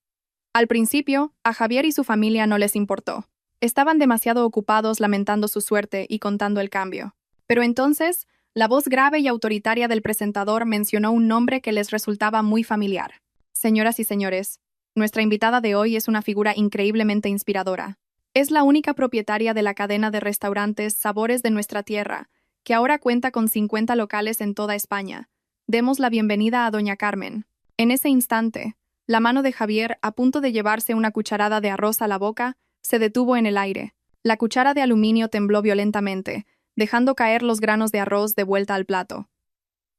Al principio, a Javier y su familia no les importó. Estaban demasiado ocupados lamentando su suerte y contando el cambio. Pero entonces, la voz grave y autoritaria del presentador mencionó un nombre que les resultaba muy familiar. Señoras y señores, nuestra invitada de hoy es una figura increíblemente inspiradora. Es la única propietaria de la cadena de restaurantes Sabores de Nuestra Tierra, que ahora cuenta con 50 locales en toda España. Demos la bienvenida a Doña Carmen. En ese instante, la mano de Javier, a punto de llevarse una cucharada de arroz a la boca, se detuvo en el aire. La cuchara de aluminio tembló violentamente, dejando caer los granos de arroz de vuelta al plato.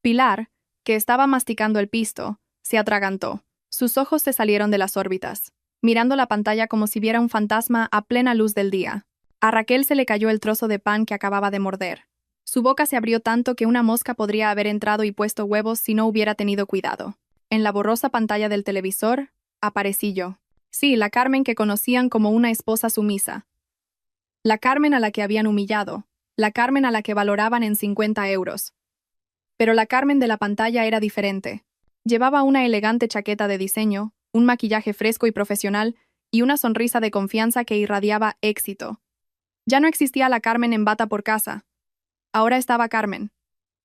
Pilar, que estaba masticando el pisto, se atragantó. Sus ojos se salieron de las órbitas, mirando la pantalla como si viera un fantasma a plena luz del día. A Raquel se le cayó el trozo de pan que acababa de morder. Su boca se abrió tanto que una mosca podría haber entrado y puesto huevos si no hubiera tenido cuidado. En la borrosa pantalla del televisor, aparecí yo. Sí, la Carmen que conocían como una esposa sumisa. La Carmen a la que habían humillado, la Carmen a la que valoraban en 50 euros. Pero la Carmen de la pantalla era diferente. Llevaba una elegante chaqueta de diseño, un maquillaje fresco y profesional, y una sonrisa de confianza que irradiaba éxito. Ya no existía la Carmen en bata por casa. Ahora estaba Carmen,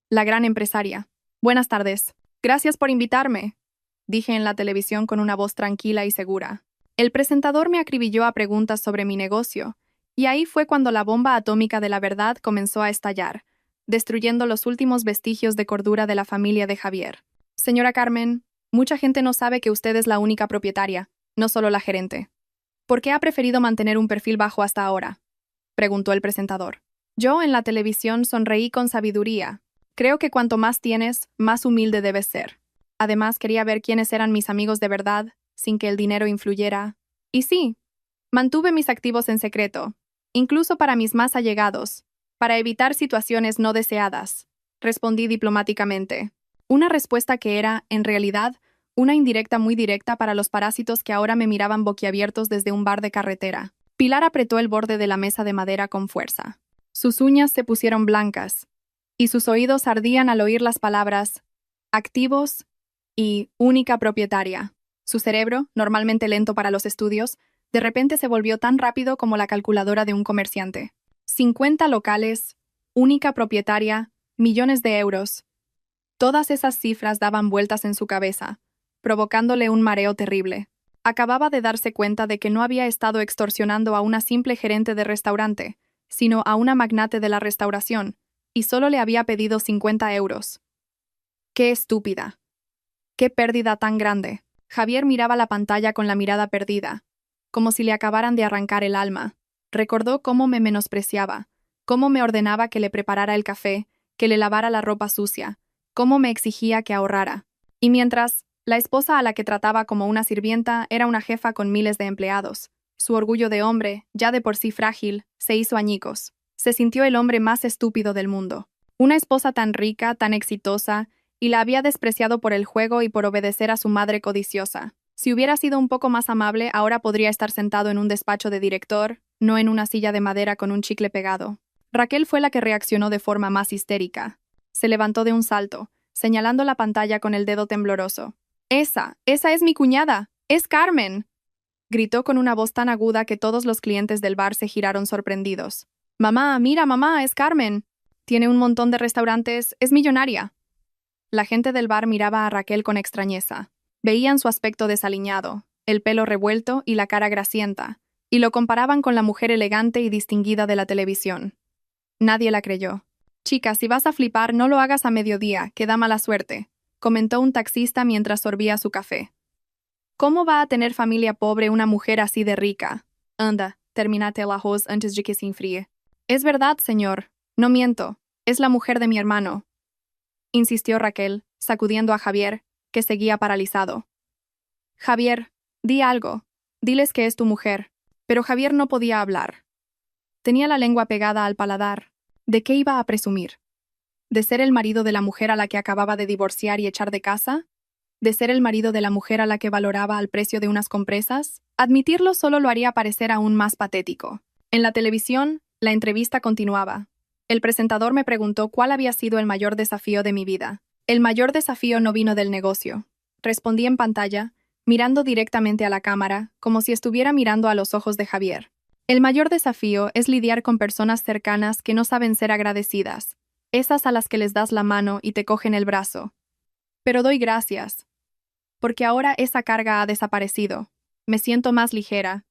la gran empresaria. Buenas tardes. Gracias por invitarme, dije en la televisión con una voz tranquila y segura. El presentador me acribilló a preguntas sobre mi negocio, y ahí fue cuando la bomba atómica de la verdad comenzó a estallar, destruyendo los últimos vestigios de cordura de la familia de Javier. Señora Carmen, mucha gente no sabe que usted es la única propietaria, no solo la gerente. ¿Por qué ha preferido mantener un perfil bajo hasta ahora?, preguntó el presentador. Yo en la televisión sonreí con sabiduría. Creo que cuanto más tienes, más humilde debes ser. Además, quería ver quiénes eran mis amigos de verdad, sin que el dinero influyera. Y sí, mantuve mis activos en secreto, incluso para mis más allegados, para evitar situaciones no deseadas. Respondí diplomáticamente. Una respuesta que era, en realidad, una indirecta muy directa para los parásitos que ahora me miraban boquiabiertos desde un bar de carretera. Pilar apretó el borde de la mesa de madera con fuerza. Sus uñas se pusieron blancas, y sus oídos ardían al oír las palabras activos y única propietaria. Su cerebro, normalmente lento para los estudios, de repente se volvió tan rápido como la calculadora de un comerciante. 50 locales, única propietaria, millones de euros. Todas esas cifras daban vueltas en su cabeza, provocándole un mareo terrible. Acababa de darse cuenta de que no había estado extorsionando a una simple gerente de restaurante, sino a una magnate de la restauración, y solo le había pedido 50 euros. ¡Qué estúpida! ¡Qué pérdida tan grande! Javier miraba la pantalla con la mirada perdida, como si le acabaran de arrancar el alma. Recordó cómo me menospreciaba, cómo me ordenaba que le preparara el café, que le lavara la ropa sucia, cómo me exigía que ahorrara. Y mientras, la esposa a la que trataba como una sirvienta era una jefa con miles de empleados. Su orgullo de hombre, ya de por sí frágil, se hizo añicos. Se sintió el hombre más estúpido del mundo. Una esposa tan rica, tan exitosa, y la había despreciado por el juego y por obedecer a su madre codiciosa. Si hubiera sido un poco más amable, ahora podría estar sentado en un despacho de director, no en una silla de madera con un chicle pegado. Raquel fue la que reaccionó de forma más histérica. Se levantó de un salto, señalando la pantalla con el dedo tembloroso. ¡Esa es mi cuñada! ¡Es Carmen!, gritó con una voz tan aguda que todos los clientes del bar se giraron sorprendidos. ¡Mamá, mira, mamá, es Carmen! Tiene un montón de restaurantes, es millonaria. La gente del bar miraba a Raquel con extrañeza. Veían su aspecto desaliñado, el pelo revuelto y la cara grasienta, y lo comparaban con la mujer elegante y distinguida de la televisión. Nadie la creyó. «Chica, si vas a flipar, no lo hagas a mediodía, que da mala suerte», comentó un taxista mientras sorbía su café. «¿Cómo va a tener familia pobre una mujer así de rica? Anda, termínate el arroz antes de que se enfríe». «Es verdad, señor. No miento. Es la mujer de mi hermano», insistió Raquel, sacudiendo a Javier, que seguía paralizado. «Javier, di algo. Diles que es tu mujer». Pero Javier no podía hablar. Tenía la lengua pegada al paladar. ¿De qué iba a presumir? ¿De ser el marido de la mujer a la que acababa de divorciar y echar de casa? ¿De ser el marido de la mujer a la que valoraba al precio de unas compresas? Admitirlo solo lo haría parecer aún más patético. En la televisión, la entrevista continuaba. El presentador me preguntó cuál había sido el mayor desafío de mi vida. El mayor desafío no vino del negocio. Respondí en pantalla, mirando directamente a la cámara, como si estuviera mirando a los ojos de Javier. El mayor desafío es lidiar con personas cercanas que no saben ser agradecidas, esas a las que les das la mano y te cogen el brazo. Pero doy gracias, porque ahora esa carga ha desaparecido. Me siento más ligera,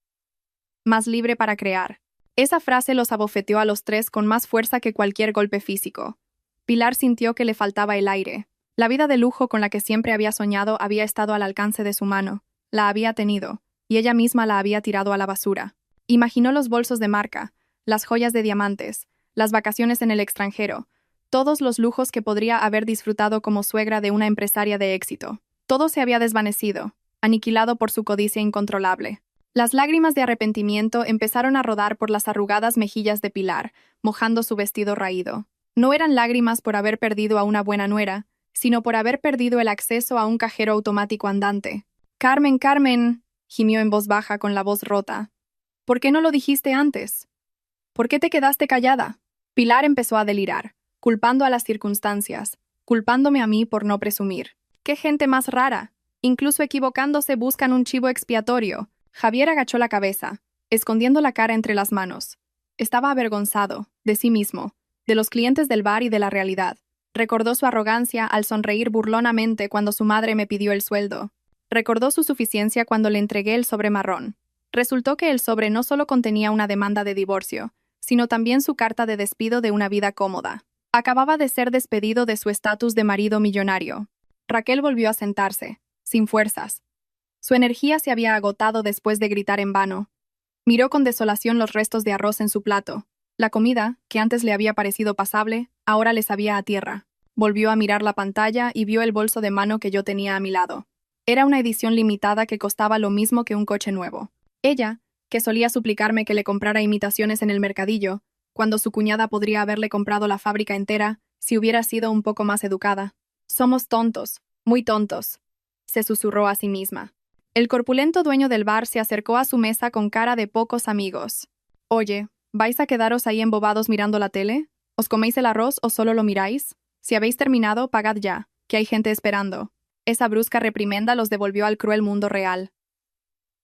más libre para crear. Esa frase los abofeteó a los tres con más fuerza que cualquier golpe físico. Pilar sintió que le faltaba el aire. La vida de lujo con la que siempre había soñado había estado al alcance de su mano, la había tenido, y ella misma la había tirado a la basura. Imaginó los bolsos de marca, las joyas de diamantes, las vacaciones en el extranjero, todos los lujos que podría haber disfrutado como suegra de una empresaria de éxito. Todo se había desvanecido, aniquilado por su codicia incontrolable. Las lágrimas de arrepentimiento empezaron a rodar por las arrugadas mejillas de Pilar, mojando su vestido raído. No eran lágrimas por haber perdido a una buena nuera, sino por haber perdido el acceso a un cajero automático andante. «Carmen, Carmen», gimió en voz baja con la voz rota. «¿Por qué no lo dijiste antes? ¿Por qué te quedaste callada?» Pilar empezó a delirar, culpando a las circunstancias, culpándome a mí por no presumir. ¡Qué gente más rara! Incluso equivocándose buscan un chivo expiatorio. Javier agachó la cabeza, escondiendo la cara entre las manos. Estaba avergonzado, de sí mismo, de los clientes del bar y de la realidad. Recordó su arrogancia al sonreír burlonamente cuando su madre me pidió el sueldo. Recordó su suficiencia cuando le entregué el sobre marrón. Resultó que el sobre no solo contenía una demanda de divorcio, sino también su carta de despido de una vida cómoda. Acababa de ser despedido de su estatus de marido millonario. Raquel volvió a sentarse, sin fuerzas. Su energía se había agotado después de gritar en vano. Miró con desolación los restos de arroz en su plato. La comida, que antes le había parecido pasable, ahora le sabía a tierra. Volvió a mirar la pantalla y vio el bolso de mano que yo tenía a mi lado. Era una edición limitada que costaba lo mismo que un coche nuevo. Ella, que solía suplicarme que le comprara imitaciones en el mercadillo, cuando su cuñada podría haberle comprado la fábrica entera si hubiera sido un poco más educada. Somos tontos, muy tontos, se susurró a sí misma. El corpulento dueño del bar se acercó a su mesa con cara de pocos amigos. Oye, ¿vais a quedaros ahí embobados mirando la tele? ¿Os coméis el arroz o solo lo miráis? Si habéis terminado, pagad ya, que hay gente esperando. Esa brusca reprimenda los devolvió al cruel mundo real.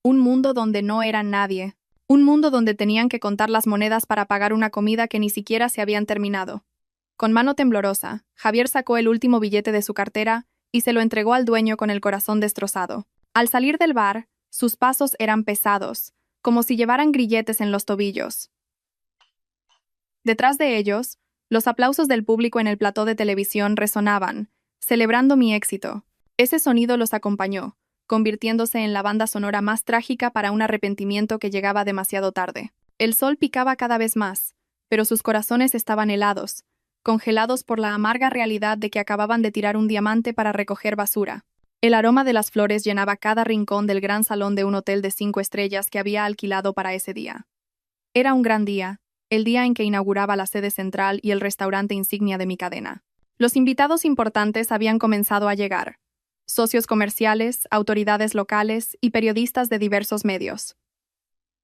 Un mundo donde no eran nadie. Un mundo donde tenían que contar las monedas para pagar una comida que ni siquiera se habían terminado. Con mano temblorosa, Javier sacó el último billete de su cartera y se lo entregó al dueño con el corazón destrozado. Al salir del bar, sus pasos eran pesados, como si llevaran grilletes en los tobillos. Detrás de ellos, los aplausos del público en el plató de televisión resonaban, celebrando mi éxito. Ese sonido los acompañó, convirtiéndose en la banda sonora más trágica para un arrepentimiento que llegaba demasiado tarde. El sol picaba cada vez más, pero sus corazones estaban helados, congelados por la amarga realidad de que acababan de tirar un diamante para recoger basura. El aroma de las flores llenaba cada rincón del gran salón de un hotel de 5 estrellas que había alquilado para ese día. Era un gran día, el día en que inauguraba la sede central y el restaurante insignia de mi cadena. Los invitados importantes habían comenzado a llegar. Socios comerciales, autoridades locales y periodistas de diversos medios.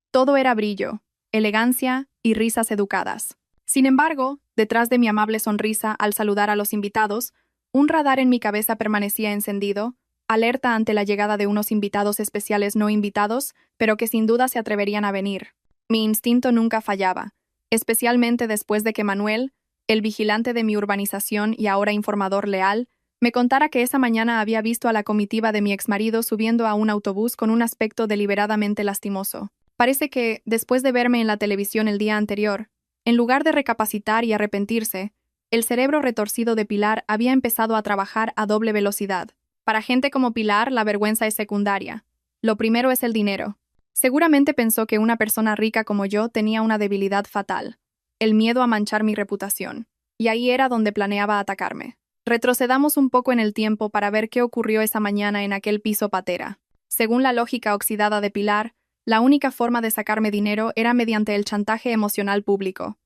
Todo era brillo, elegancia y risas educadas. Sin embargo, detrás de mi amable sonrisa al saludar a los invitados, un radar en mi cabeza permanecía encendido, alerta ante la llegada de unos invitados especiales no invitados, pero que sin duda se atreverían a venir. Mi instinto nunca fallaba, especialmente después de que Manuel, el vigilante de mi urbanización y ahora informador leal, me contara que esa mañana había visto a la comitiva de mi exmarido subiendo a un autobús con un aspecto deliberadamente lastimoso. Parece que, después de verme en la televisión el día anterior, en lugar de recapacitar y arrepentirse, el cerebro retorcido de Pilar había empezado a trabajar a doble velocidad. Para gente como Pilar, la vergüenza es secundaria. Lo primero es el dinero. Seguramente pensó que una persona rica como yo tenía una debilidad fatal, el miedo a manchar mi reputación. Y ahí era donde planeaba atacarme. Retrocedamos un poco en el tiempo para ver qué ocurrió esa mañana en aquel piso patera. Según la lógica oxidada de Pilar, la única forma de sacarme dinero era mediante el chantaje emocional público.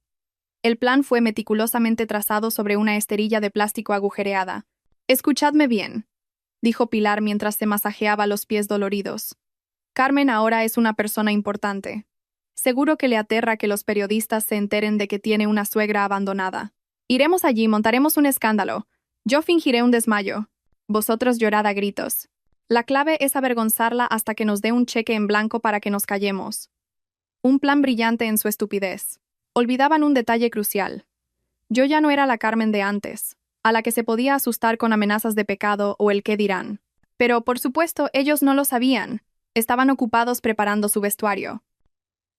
El plan fue meticulosamente trazado sobre una esterilla de plástico agujereada. «Escuchadme bien», dijo Pilar mientras se masajeaba los pies doloridos. «Carmen ahora es una persona importante. Seguro que le aterra que los periodistas se enteren de que tiene una suegra abandonada. Iremos allí, montaremos un escándalo. Yo fingiré un desmayo. Vosotros llorad a gritos. La clave es avergonzarla hasta que nos dé un cheque en blanco para que nos callemos». Un plan brillante en su estupidez. Olvidaban un detalle crucial. Yo ya no era la Carmen de antes, a la que se podía asustar con amenazas de pecado o el qué dirán. Pero, por supuesto, ellos no lo sabían. Estaban ocupados preparando su vestuario.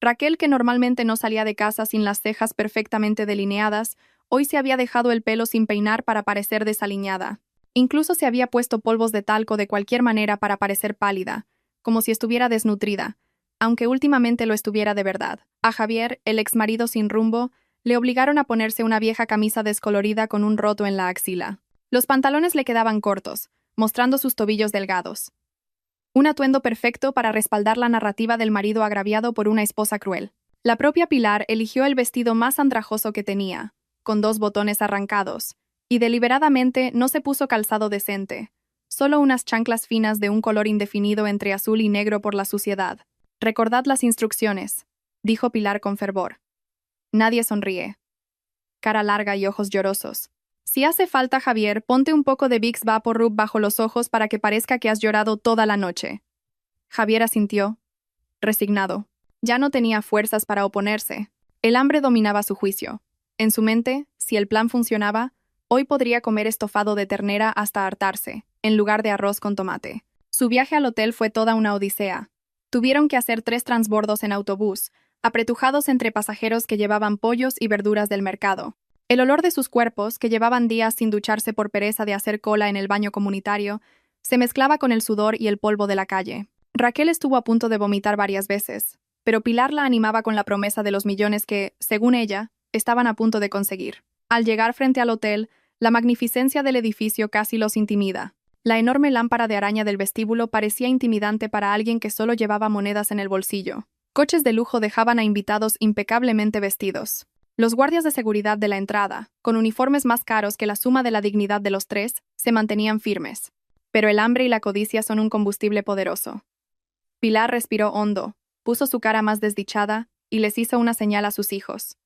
Raquel, que normalmente no salía de casa sin las cejas perfectamente delineadas, hoy se había dejado el pelo sin peinar para parecer desaliñada. Incluso se había puesto polvos de talco de cualquier manera para parecer pálida, como si estuviera desnutrida, aunque últimamente lo estuviera de verdad. A Javier, el exmarido sin rumbo, le obligaron a ponerse una vieja camisa descolorida con un roto en la axila. Los pantalones le quedaban cortos, mostrando sus tobillos delgados. Un atuendo perfecto para respaldar la narrativa del marido agraviado por una esposa cruel. La propia Pilar eligió el vestido más andrajoso que tenía, con 2 botones arrancados, y deliberadamente no se puso calzado decente, solo unas chanclas finas de un color indefinido entre azul y negro por la suciedad. «Recordad las instrucciones», dijo Pilar con fervor. Nadie sonríe. cara larga y ojos llorosos. Si hace falta, Javier, ponte un poco de Vicks VapoRub bajo los ojos para que parezca que has llorado toda la noche. Javier asintió, resignado. Ya no tenía fuerzas para oponerse. El hambre dominaba su juicio. En su mente, si el plan funcionaba, hoy podría comer estofado de ternera hasta hartarse, en lugar de arroz con tomate. Su viaje al hotel fue toda una odisea. Tuvieron que hacer 3 transbordos en autobús, apretujados entre pasajeros que llevaban pollos y verduras del mercado. El olor de sus cuerpos, que llevaban días sin ducharse por pereza de hacer cola en el baño comunitario, se mezclaba con el sudor y el polvo de la calle. Raquel estuvo a punto de vomitar varias veces, pero Pilar la animaba con la promesa de los millones que, según ella, estaban a punto de conseguir. Al llegar frente al hotel, la magnificencia del edificio casi los intimida. La enorme lámpara de araña del vestíbulo parecía intimidante para alguien que solo llevaba monedas en el bolsillo. Coches de lujo dejaban a invitados impecablemente vestidos. Los guardias de seguridad de la entrada, con uniformes más caros que la suma de la dignidad de los 3, se mantenían firmes. Pero el hambre y la codicia son un combustible poderoso. Pilar respiró hondo, puso su cara más desdichada y les hizo una señal a sus hijos.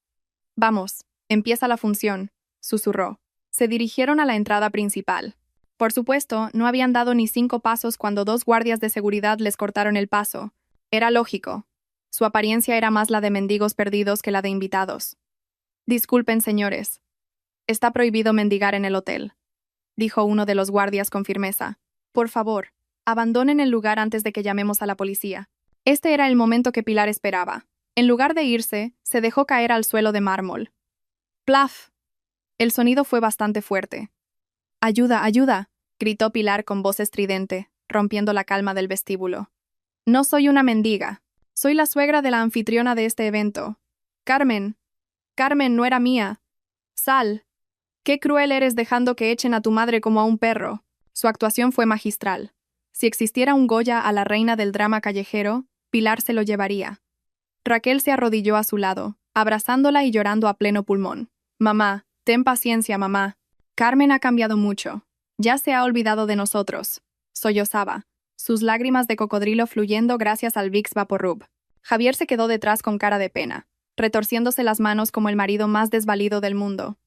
«Vamos, empieza la función», susurró. Se dirigieron a la entrada principal. Por supuesto, no habían dado ni 5 pasos cuando 2 guardias de seguridad les cortaron el paso. Era lógico. Su apariencia era más la de mendigos perdidos que la de invitados. «Disculpen, señores. Está prohibido mendigar en el hotel», dijo uno de los guardias con firmeza. «Por favor, abandonen el lugar antes de que llamemos a la policía». Este era el momento que Pilar esperaba. En lugar de irse, se dejó caer al suelo de mármol. ¡Plaf! El sonido fue bastante fuerte. «¡Ayuda, ayuda!», gritó Pilar con voz estridente, rompiendo la calma del vestíbulo. «No soy una mendiga. Soy la suegra de la anfitriona de este evento. Carmen. Carmen no era mía. Sal. Qué cruel eres dejando que echen a tu madre como a un perro». Su actuación fue magistral. Si existiera un Goya a la reina del drama callejero, Pilar se lo llevaría. Raquel se arrodilló a su lado, abrazándola y llorando a pleno pulmón. «Mamá, ten paciencia, mamá. Carmen ha cambiado mucho. Ya se ha olvidado de nosotros», sollozaba, sus lágrimas de cocodrilo fluyendo gracias al Vicks VapoRub. Javier se quedó detrás con cara de pena, retorciéndose las manos como el marido más desvalido del mundo.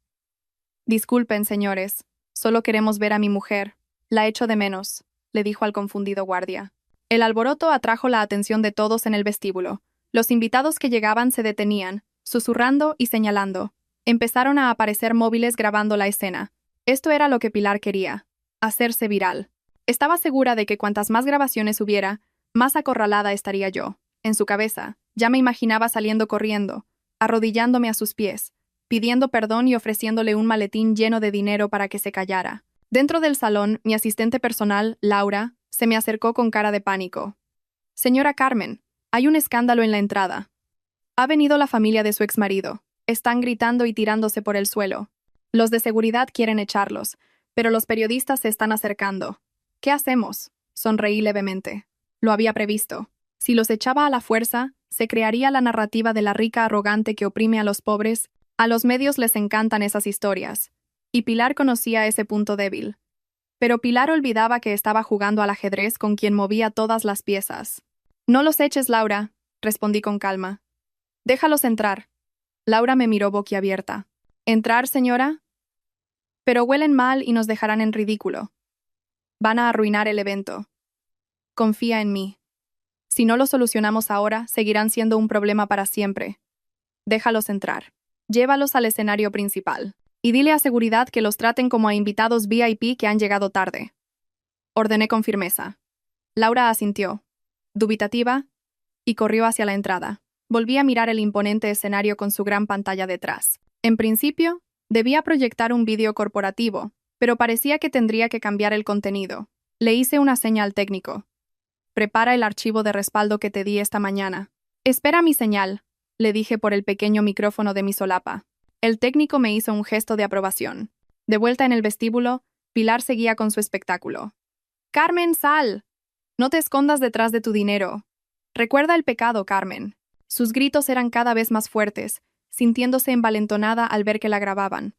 «Disculpen, señores. Solo queremos ver a mi mujer. La echo de menos», le dijo al confundido guardia. El alboroto atrajo la atención de todos en el vestíbulo. Los invitados que llegaban se detenían, susurrando y señalando. Empezaron a aparecer móviles grabando la escena. Esto era lo que Pilar quería: hacerse viral. Estaba segura de que cuantas más grabaciones hubiera, más acorralada estaría yo. En su cabeza, ya me imaginaba saliendo corriendo, arrodillándome a sus pies, pidiendo perdón y ofreciéndole un maletín lleno de dinero para que se callara. Dentro del salón, mi asistente personal, Laura, se me acercó con cara de pánico. «Señora Carmen, hay un escándalo en la entrada. Ha venido la familia de su exmarido. Están gritando y tirándose por el suelo. Los de seguridad quieren echarlos, pero los periodistas se están acercando. ¿Qué hacemos?», sonreí levemente. Lo había previsto. Si los echaba a la fuerza, se crearía la narrativa de la rica arrogante que oprime a los pobres. A los medios les encantan esas historias. Y Pilar conocía ese punto débil. Pero Pilar olvidaba que estaba jugando al ajedrez con quien movía todas las piezas. «No los eches, Laura», respondí con calma. «Déjalos entrar». Laura me miró boquiabierta. «¿Entrar, señora? Pero huelen mal y nos dejarán en ridículo. Van a arruinar el evento. Confía en mí. Si no lo solucionamos ahora, seguirán siendo un problema para siempre. Déjalos entrar. Llévalos al escenario principal. Y dile a seguridad que los traten como a invitados VIP que han llegado tarde», ordené con firmeza. Laura asintió, dubitativa, y corrió hacia la entrada. Volví a mirar el imponente escenario con su gran pantalla detrás. En principio, debía proyectar un vídeo corporativo, pero parecía que tendría que cambiar el contenido. Le hice una señal al técnico. «Prepara el archivo de respaldo que te di esta mañana». «Espera mi señal», le dije por el pequeño micrófono de mi solapa. El técnico me hizo un gesto de aprobación. De vuelta en el vestíbulo, Pilar seguía con su espectáculo. «Carmen, sal. No te escondas detrás de tu dinero. Recuerda el pecado, Carmen». Sus gritos eran cada vez más fuertes, sintiéndose envalentonada al ver que la grababan.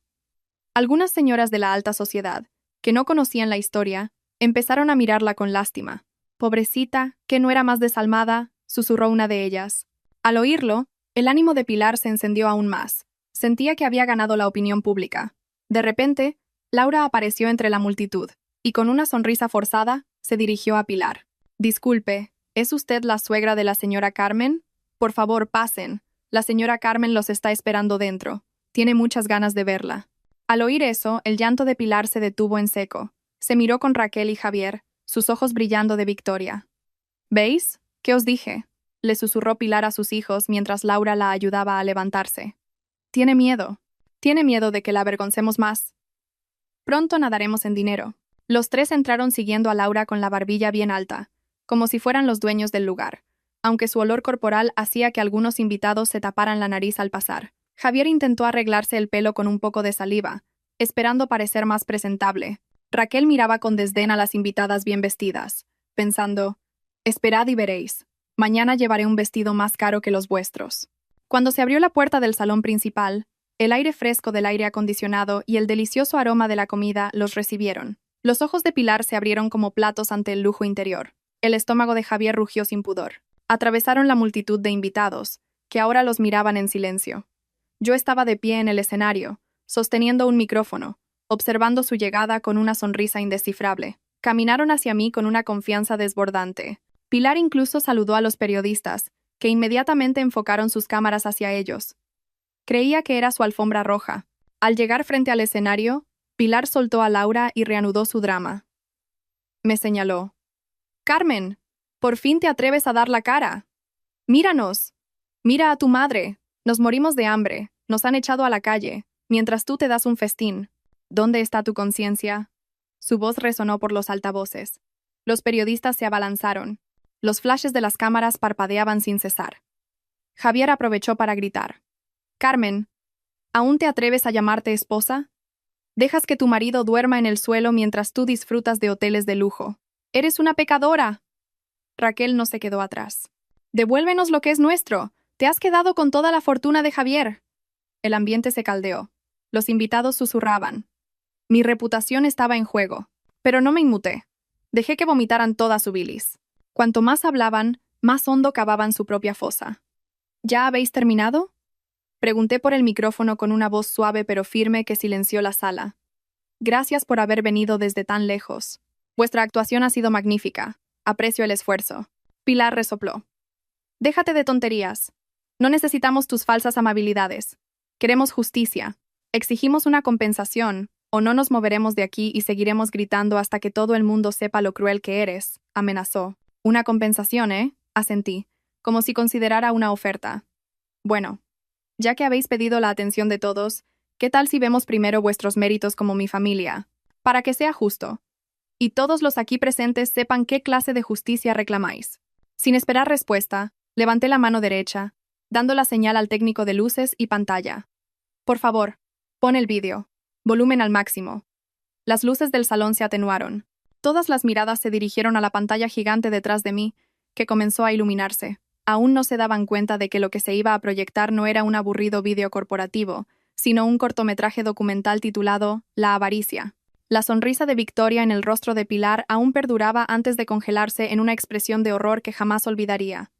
Algunas señoras de la alta sociedad, que no conocían la historia, empezaron a mirarla con lástima. «Pobrecita, que no era más desalmada», susurró una de ellas. Al oírlo, el ánimo de Pilar se encendió aún más. Sentía que había ganado la opinión pública. De repente, Laura apareció entre la multitud, y con una sonrisa forzada, se dirigió a Pilar. Disculpe, ¿es usted la suegra de la señora Carmen? Por favor, pasen. La señora Carmen los está esperando dentro. Tiene muchas ganas de verla. Al oír eso, el llanto de Pilar se detuvo en seco. Se miró con Raquel y Javier, sus ojos brillando de victoria. ¿Veis? ¿Qué os dije? Le susurró Pilar a sus hijos mientras Laura la ayudaba a levantarse. Tiene miedo. Tiene miedo de que la avergoncemos más. Pronto nadaremos en dinero. Los tres entraron siguiendo a Laura con la barbilla bien alta, como si fueran los dueños del lugar, aunque su olor corporal hacía que algunos invitados se taparan la nariz al pasar. Javier intentó arreglarse el pelo con un poco de saliva, esperando parecer más presentable. Raquel miraba con desdén a las invitadas bien vestidas, pensando, «Esperad y veréis. Mañana llevaré un vestido más caro que los vuestros». Cuando se abrió la puerta del salón principal, el aire fresco del aire acondicionado y el delicioso aroma de la comida los recibieron. Los ojos de Pilar se abrieron como platos ante el lujo interior. El estómago de Javier rugió sin pudor. Atravesaron la multitud de invitados, que ahora los miraban en silencio. Yo estaba de pie en el escenario, sosteniendo un micrófono, observando su llegada con una sonrisa indescifrable. Caminaron hacia mí con una confianza desbordante. Pilar incluso saludó a los periodistas, que inmediatamente enfocaron sus cámaras hacia ellos. Creía que era su alfombra roja. Al llegar frente al escenario, Pilar soltó a Laura y reanudó su drama. Me señaló. «Carmen, por fin te atreves a dar la cara. Míranos. Mira a tu madre. Nos morimos de hambre. Nos han echado a la calle, mientras tú te das un festín. ¿Dónde está tu conciencia?» Su voz resonó por los altavoces. Los periodistas se abalanzaron. Los flashes de las cámaras parpadeaban sin cesar. Javier aprovechó para gritar. «Carmen, ¿aún te atreves a llamarte esposa? Dejas que tu marido duerma en el suelo mientras tú disfrutas de hoteles de lujo. ¡Eres una pecadora!». Raquel no se quedó atrás. «Devuélvenos lo que es nuestro. Te has quedado con toda la fortuna de Javier». El ambiente se caldeó. Los invitados susurraban. Mi reputación estaba en juego, pero no me inmuté. Dejé que vomitaran toda su bilis. Cuanto más hablaban, más hondo cavaban su propia fosa. ¿Ya habéis terminado?, pregunté por el micrófono con una voz suave pero firme que silenció la sala. Gracias por haber venido desde tan lejos. Vuestra actuación ha sido magnífica. Aprecio el esfuerzo. Pilar resopló. Déjate de tonterías. No necesitamos tus falsas amabilidades. Queremos justicia. Exigimos una compensación, o no nos moveremos de aquí y seguiremos gritando hasta que todo el mundo sepa lo cruel que eres, amenazó. Una compensación, ¿eh? Asentí, como si considerara una oferta. Bueno, ya que habéis pedido la atención de todos, ¿qué tal si vemos primero vuestros méritos como mi familia? Para que sea justo. Y todos los aquí presentes sepan qué clase de justicia reclamáis. Sin esperar respuesta, levanté la mano derecha, dando la señal al técnico de luces y pantalla. Por favor, pon el vídeo. Volumen al máximo. Las luces del salón se atenuaron. Todas las miradas se dirigieron a la pantalla gigante detrás de mí, que comenzó a iluminarse. Aún no se daban cuenta de que lo que se iba a proyectar no era un aburrido vídeo corporativo, sino un cortometraje documental titulado La avaricia. La sonrisa de victoria en el rostro de Pilar aún perduraba antes de congelarse en una expresión de horror que jamás olvidaría.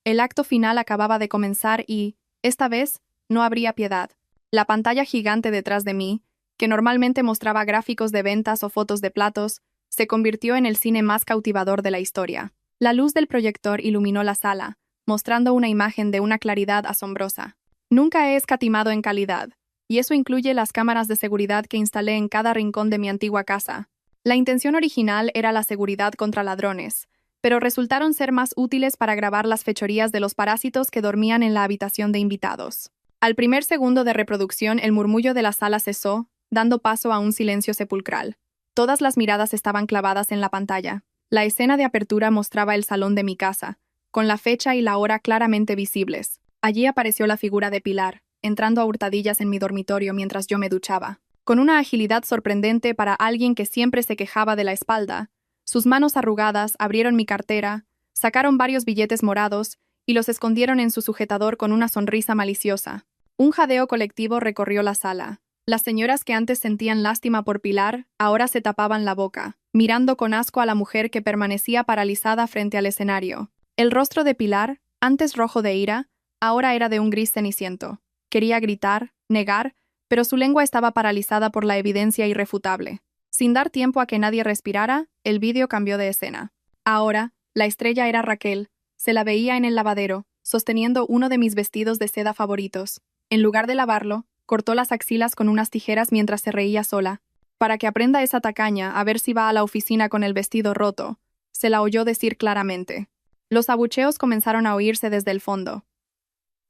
El acto final acababa de comenzar y, esta vez, no habría piedad. La pantalla gigante detrás de mí, que normalmente mostraba gráficos de ventas o fotos de platos, se convirtió en el cine más cautivador de la historia. La luz del proyector iluminó la sala, mostrando una imagen de una claridad asombrosa. Nunca he escatimado en calidad, y eso incluye las cámaras de seguridad que instalé en cada rincón de mi antigua casa. La intención original era la seguridad contra ladrones, pero resultaron ser más útiles para grabar las fechorías de los parásitos que dormían en la habitación de invitados. Al primer segundo de reproducción, el murmullo de la sala cesó, dando paso a un silencio sepulcral. Todas las miradas estaban clavadas en la pantalla. La escena de apertura mostraba el salón de mi casa, con la fecha y la hora claramente visibles. Allí apareció la figura de Pilar, entrando a hurtadillas en mi dormitorio mientras yo me duchaba. Con una agilidad sorprendente para alguien que siempre se quejaba de la espalda, sus manos arrugadas abrieron mi cartera, sacaron varios billetes morados y los escondieron en su sujetador con una sonrisa maliciosa. Un jadeo colectivo recorrió la sala. Las señoras que antes sentían lástima por Pilar, ahora se tapaban la boca, mirando con asco a la mujer que permanecía paralizada frente al escenario. El rostro de Pilar, antes rojo de ira, ahora era de un gris ceniciento. Quería gritar, negar, pero su lengua estaba paralizada por la evidencia irrefutable. Sin dar tiempo a que nadie respirara, el vídeo cambió de escena. Ahora, la estrella era Raquel. Se la veía en el lavadero, sosteniendo uno de mis vestidos de seda favoritos. En lugar de lavarlo, cortó las axilas con unas tijeras mientras se reía sola. Para que aprenda esa tacaña a ver si va a la oficina con el vestido roto, se la oyó decir claramente. Los abucheos comenzaron a oírse desde el fondo.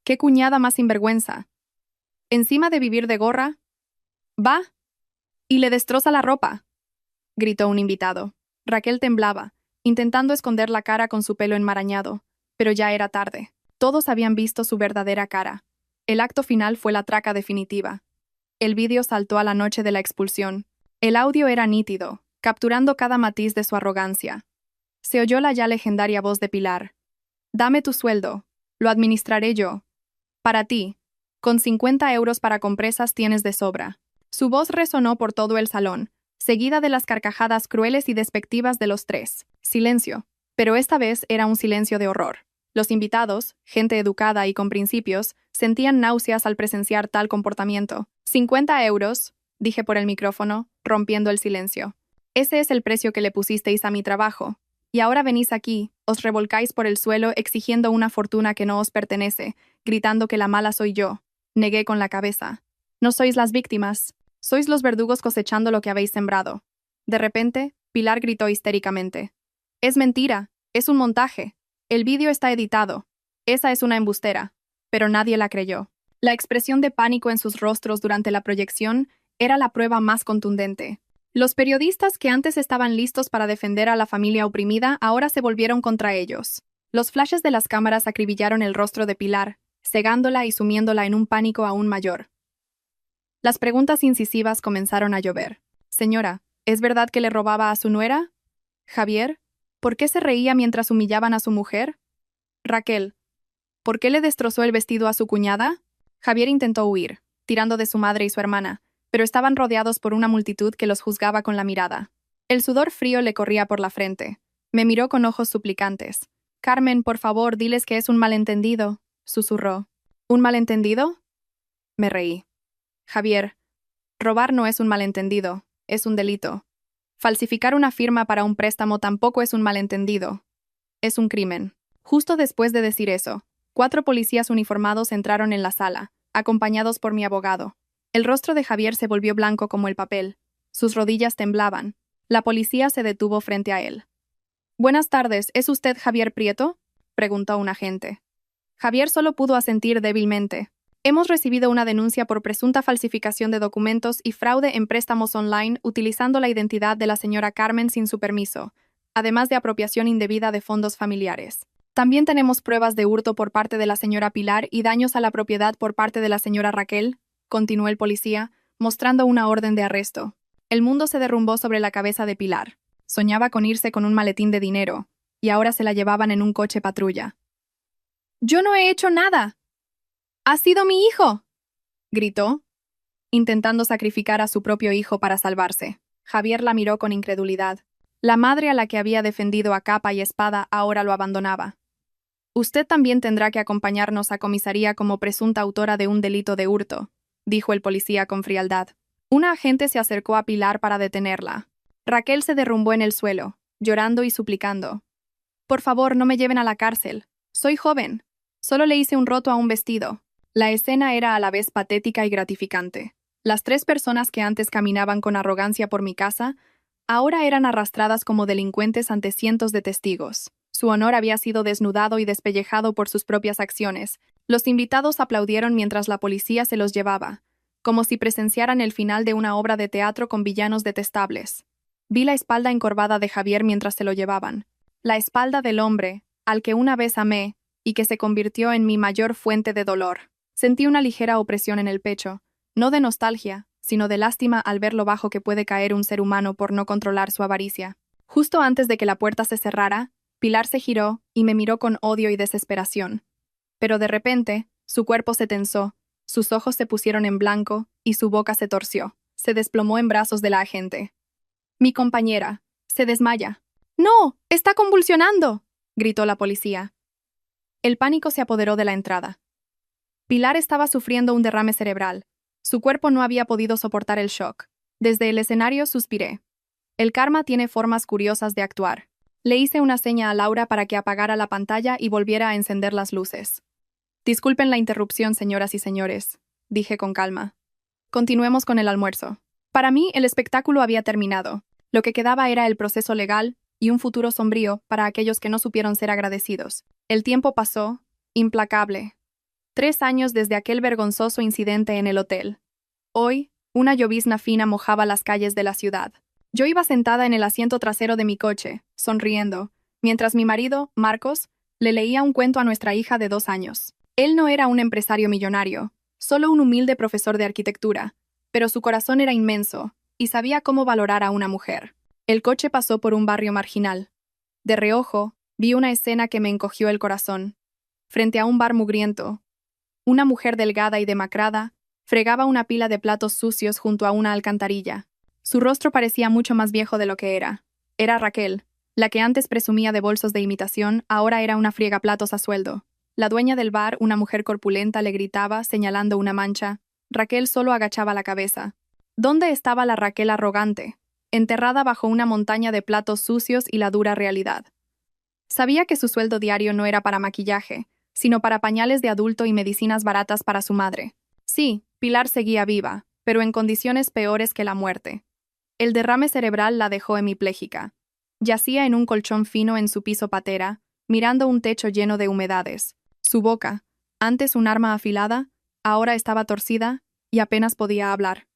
¡Qué cuñada más sinvergüenza! Encima de vivir de gorra, va y le destroza la ropa, gritó un invitado. Raquel temblaba, intentando esconder la cara con su pelo enmarañado, pero ya era tarde. Todos habían visto su verdadera cara. El acto final fue la traca definitiva. El vídeo saltó a la noche de la expulsión. El audio era nítido, capturando cada matiz de su arrogancia. Se oyó la ya legendaria voz de Pilar. «Dame tu sueldo. Lo administraré yo. Para ti. Con 50 euros para compresas tienes de sobra». Su voz resonó por todo el salón, seguida de las carcajadas crueles y despectivas de los tres. Silencio. Pero esta vez era un silencio de horror. Los invitados, gente educada y con principios, sentían náuseas al presenciar tal comportamiento. 50 euros, dije por el micrófono, rompiendo el silencio. Ese es el precio que le pusisteis a mi trabajo. Y ahora venís aquí, os revolcáis por el suelo exigiendo una fortuna que no os pertenece, gritando que la mala soy yo. Negué con la cabeza. No sois las víctimas, sois los verdugos cosechando lo que habéis sembrado. De repente, Pilar gritó histéricamente. Es mentira, es un montaje. El vídeo está editado. Esa es una embustera. Pero nadie la creyó. La expresión de pánico en sus rostros durante la proyección era la prueba más contundente. Los periodistas que antes estaban listos para defender a la familia oprimida ahora se volvieron contra ellos. Los flashes de las cámaras acribillaron el rostro de Pilar, cegándola y sumiéndola en un pánico aún mayor. Las preguntas incisivas comenzaron a llover. Señora, ¿es verdad que le robaba a su nuera? Javier, ¿por qué se reía mientras humillaban a su mujer? Raquel, ¿por qué le destrozó el vestido a su cuñada? Javier intentó huir, tirando de su madre y su hermana, pero estaban rodeados por una multitud que los juzgaba con la mirada. El sudor frío le corría por la frente. Me miró con ojos suplicantes. Carmen, por favor, diles que es un malentendido, susurró. ¿Un malentendido? Me reí. Javier, robar no es un malentendido, es un delito. Falsificar una firma para un préstamo tampoco es un malentendido. Es un crimen. Justo después de decir eso, 4 policías uniformados entraron en la sala, acompañados por mi abogado. El rostro de Javier se volvió blanco como el papel. Sus rodillas temblaban. La policía se detuvo frente a él. «Buenas tardes, ¿es usted Javier Prieto?», preguntó un agente. Javier solo pudo asentir débilmente. «Hemos recibido una denuncia por presunta falsificación de documentos y fraude en préstamos online utilizando la identidad de la señora Carmen sin su permiso, además de apropiación indebida de fondos familiares. También tenemos pruebas de hurto por parte de la señora Pilar y daños a la propiedad por parte de la señora Raquel», continuó el policía, mostrando una orden de arresto. El mundo se derrumbó sobre la cabeza de Pilar. Soñaba con irse con un maletín de dinero, y ahora se la llevaban en un coche patrulla. «¡Yo no he hecho nada! ¡Ha sido mi hijo!», gritó, intentando sacrificar a su propio hijo para salvarse. Javier la miró con incredulidad. La madre a la que había defendido a capa y espada ahora lo abandonaba. «Usted también tendrá que acompañarnos a comisaría como presunta autora de un delito de hurto», dijo el policía con frialdad. Una agente se acercó a Pilar para detenerla. Raquel se derrumbó en el suelo, llorando y suplicando. «Por favor, no me lleven a la cárcel. Soy joven. Solo le hice un roto a un vestido». La escena era a la vez patética y gratificante. Las 3 personas que antes caminaban con arrogancia por mi casa, ahora eran arrastradas como delincuentes ante cientos de testigos. Su honor había sido desnudado y despellejado por sus propias acciones. Los invitados aplaudieron mientras la policía se los llevaba, como si presenciaran el final de una obra de teatro con villanos detestables. Vi la espalda encorvada de Javier mientras se lo llevaban. La espalda del hombre, al que una vez amé, y que se convirtió en mi mayor fuente de dolor. Sentí una ligera opresión en el pecho, no de nostalgia, sino de lástima al ver lo bajo que puede caer un ser humano por no controlar su avaricia. Justo antes de que la puerta se cerrara, Pilar se giró y me miró con odio y desesperación. Pero de repente, su cuerpo se tensó, sus ojos se pusieron en blanco y su boca se torció. Se desplomó en brazos de la agente. «Mi compañera. Se desmaya». «¡No! ¡Está convulsionando!», gritó la policía. El pánico se apoderó de la entrada. Pilar estaba sufriendo un derrame cerebral. Su cuerpo no había podido soportar el shock. Desde el escenario suspiré. El karma tiene formas curiosas de actuar. Le hice una seña a Laura para que apagara la pantalla y volviera a encender las luces. Disculpen la interrupción, señoras y señores, dije con calma. Continuemos con el almuerzo. Para mí, el espectáculo había terminado. Lo que quedaba era el proceso legal y un futuro sombrío para aquellos que no supieron ser agradecidos. El tiempo pasó, implacable. 3 años desde aquel vergonzoso incidente en el hotel. Hoy, una llovizna fina mojaba las calles de la ciudad. Yo iba sentada en el asiento trasero de mi coche, sonriendo, mientras mi marido, Marcos, le leía un cuento a nuestra hija de 2 años. Él no era un empresario millonario, solo un humilde profesor de arquitectura, pero su corazón era inmenso y sabía cómo valorar a una mujer. El coche pasó por un barrio marginal. De reojo, vi una escena que me encogió el corazón. Frente a un bar mugriento, una mujer delgada y demacrada fregaba una pila de platos sucios junto a una alcantarilla. Su rostro parecía mucho más viejo de lo que era. Era Raquel, la que antes presumía de bolsos de imitación, ahora era una friegaplatos a sueldo. La dueña del bar, una mujer corpulenta, le gritaba, señalando una mancha. Raquel solo agachaba la cabeza. ¿Dónde estaba la Raquel arrogante, enterrada bajo una montaña de platos sucios y la dura realidad? Sabía que su sueldo diario no era para maquillaje, sino para pañales de adulto y medicinas baratas para su madre. Sí, Pilar seguía viva, pero en condiciones peores que la muerte. El derrame cerebral la dejó hemipléjica. Yacía en un colchón fino en su piso patera, mirando un techo lleno de humedades. Su boca, antes un arma afilada, ahora estaba torcida y apenas podía hablar.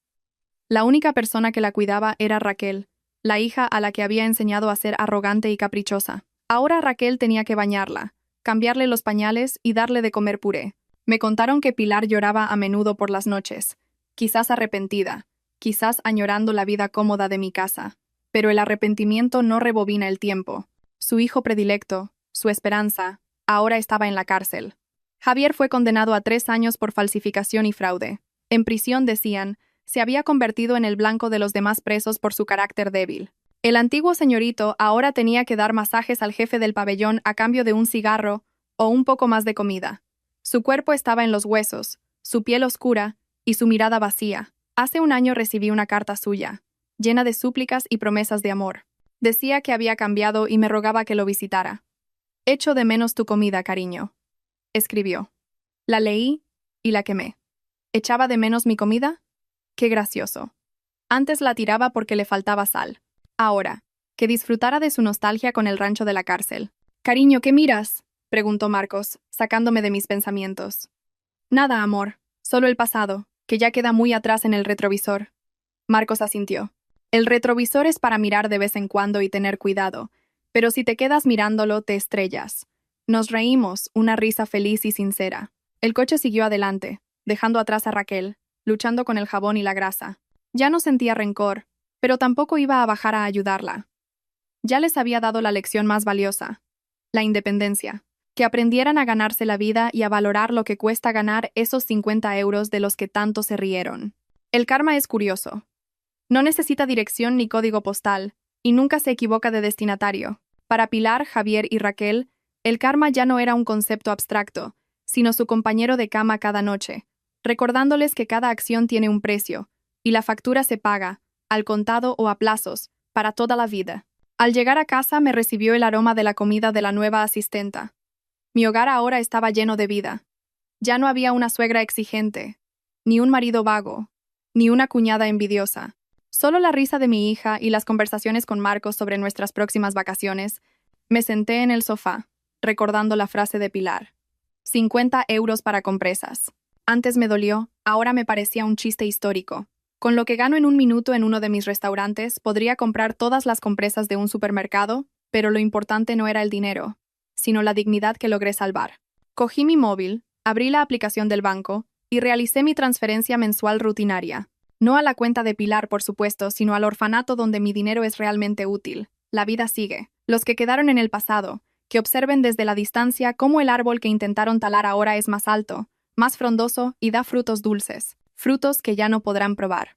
La única persona que la cuidaba era Raquel, la hija a la que había enseñado a ser arrogante y caprichosa. Ahora Raquel tenía que bañarla, cambiarle los pañales y darle de comer puré. Me contaron que Pilar lloraba a menudo por las noches, quizás arrepentida, quizás añorando la vida cómoda de mi casa. Pero el arrepentimiento no rebobina el tiempo. Su hijo predilecto, su esperanza, ahora estaba en la cárcel. Javier fue condenado a 3 años por falsificación y fraude. En prisión, decían, se había convertido en el blanco de los demás presos por su carácter débil. El antiguo señorito ahora tenía que dar masajes al jefe del pabellón a cambio de un cigarro o un poco más de comida. Su cuerpo estaba en los huesos, su piel oscura y su mirada vacía. Hace 1 año recibí una carta suya, llena de súplicas y promesas de amor. Decía que había cambiado y me rogaba que lo visitara. «Echo de menos tu comida, cariño», escribió. La leí y la quemé. ¿Echaba de menos mi comida? Qué gracioso. Antes la tiraba porque le faltaba sal. Ahora, que disfrutara de su nostalgia con el rancho de la cárcel. «Cariño, ¿qué miras?», preguntó Marcos, sacándome de mis pensamientos. «Nada, amor, solo el pasado, que ya queda muy atrás en el retrovisor». Marcos asintió. «El retrovisor es para mirar de vez en cuando y tener cuidado, pero si te quedas mirándolo, te estrellas». Nos reímos, una risa feliz y sincera. El coche siguió adelante, dejando atrás a Raquel, luchando con el jabón y la grasa. Ya no sentía rencor, pero tampoco iba a bajar a ayudarla. Ya les había dado la lección más valiosa, la independencia. Que aprendieran a ganarse la vida y a valorar lo que cuesta ganar esos 50 euros de los que tanto se rieron. El karma es curioso. No necesita dirección ni código postal, y nunca se equivoca de destinatario. Para Pilar, Javier y Raquel, el karma ya no era un concepto abstracto, sino su compañero de cama cada noche, recordándoles que cada acción tiene un precio, y la factura se paga, al contado o a plazos, para toda la vida. Al llegar a casa me recibió el aroma de la comida de la nueva asistenta. Mi hogar ahora estaba lleno de vida. Ya no había una suegra exigente, ni un marido vago, ni una cuñada envidiosa. Solo la risa de mi hija y las conversaciones con Marcos sobre nuestras próximas vacaciones. Me senté en el sofá, recordando la frase de Pilar. 50 euros para compresas. Antes me dolió, ahora me parecía un chiste histórico. Con lo que gano en 1 minuto en uno de mis restaurantes, podría comprar todas las compresas de un supermercado, pero lo importante no era el dinero, sino la dignidad que logré salvar. Cogí mi móvil, abrí la aplicación del banco y realicé mi transferencia mensual rutinaria. No a la cuenta de Pilar, por supuesto, sino al orfanato donde mi dinero es realmente útil. La vida sigue. Los que quedaron en el pasado, que observen desde la distancia cómo el árbol que intentaron talar ahora es más alto, más frondoso y da frutos dulces, frutos que ya no podrán probar.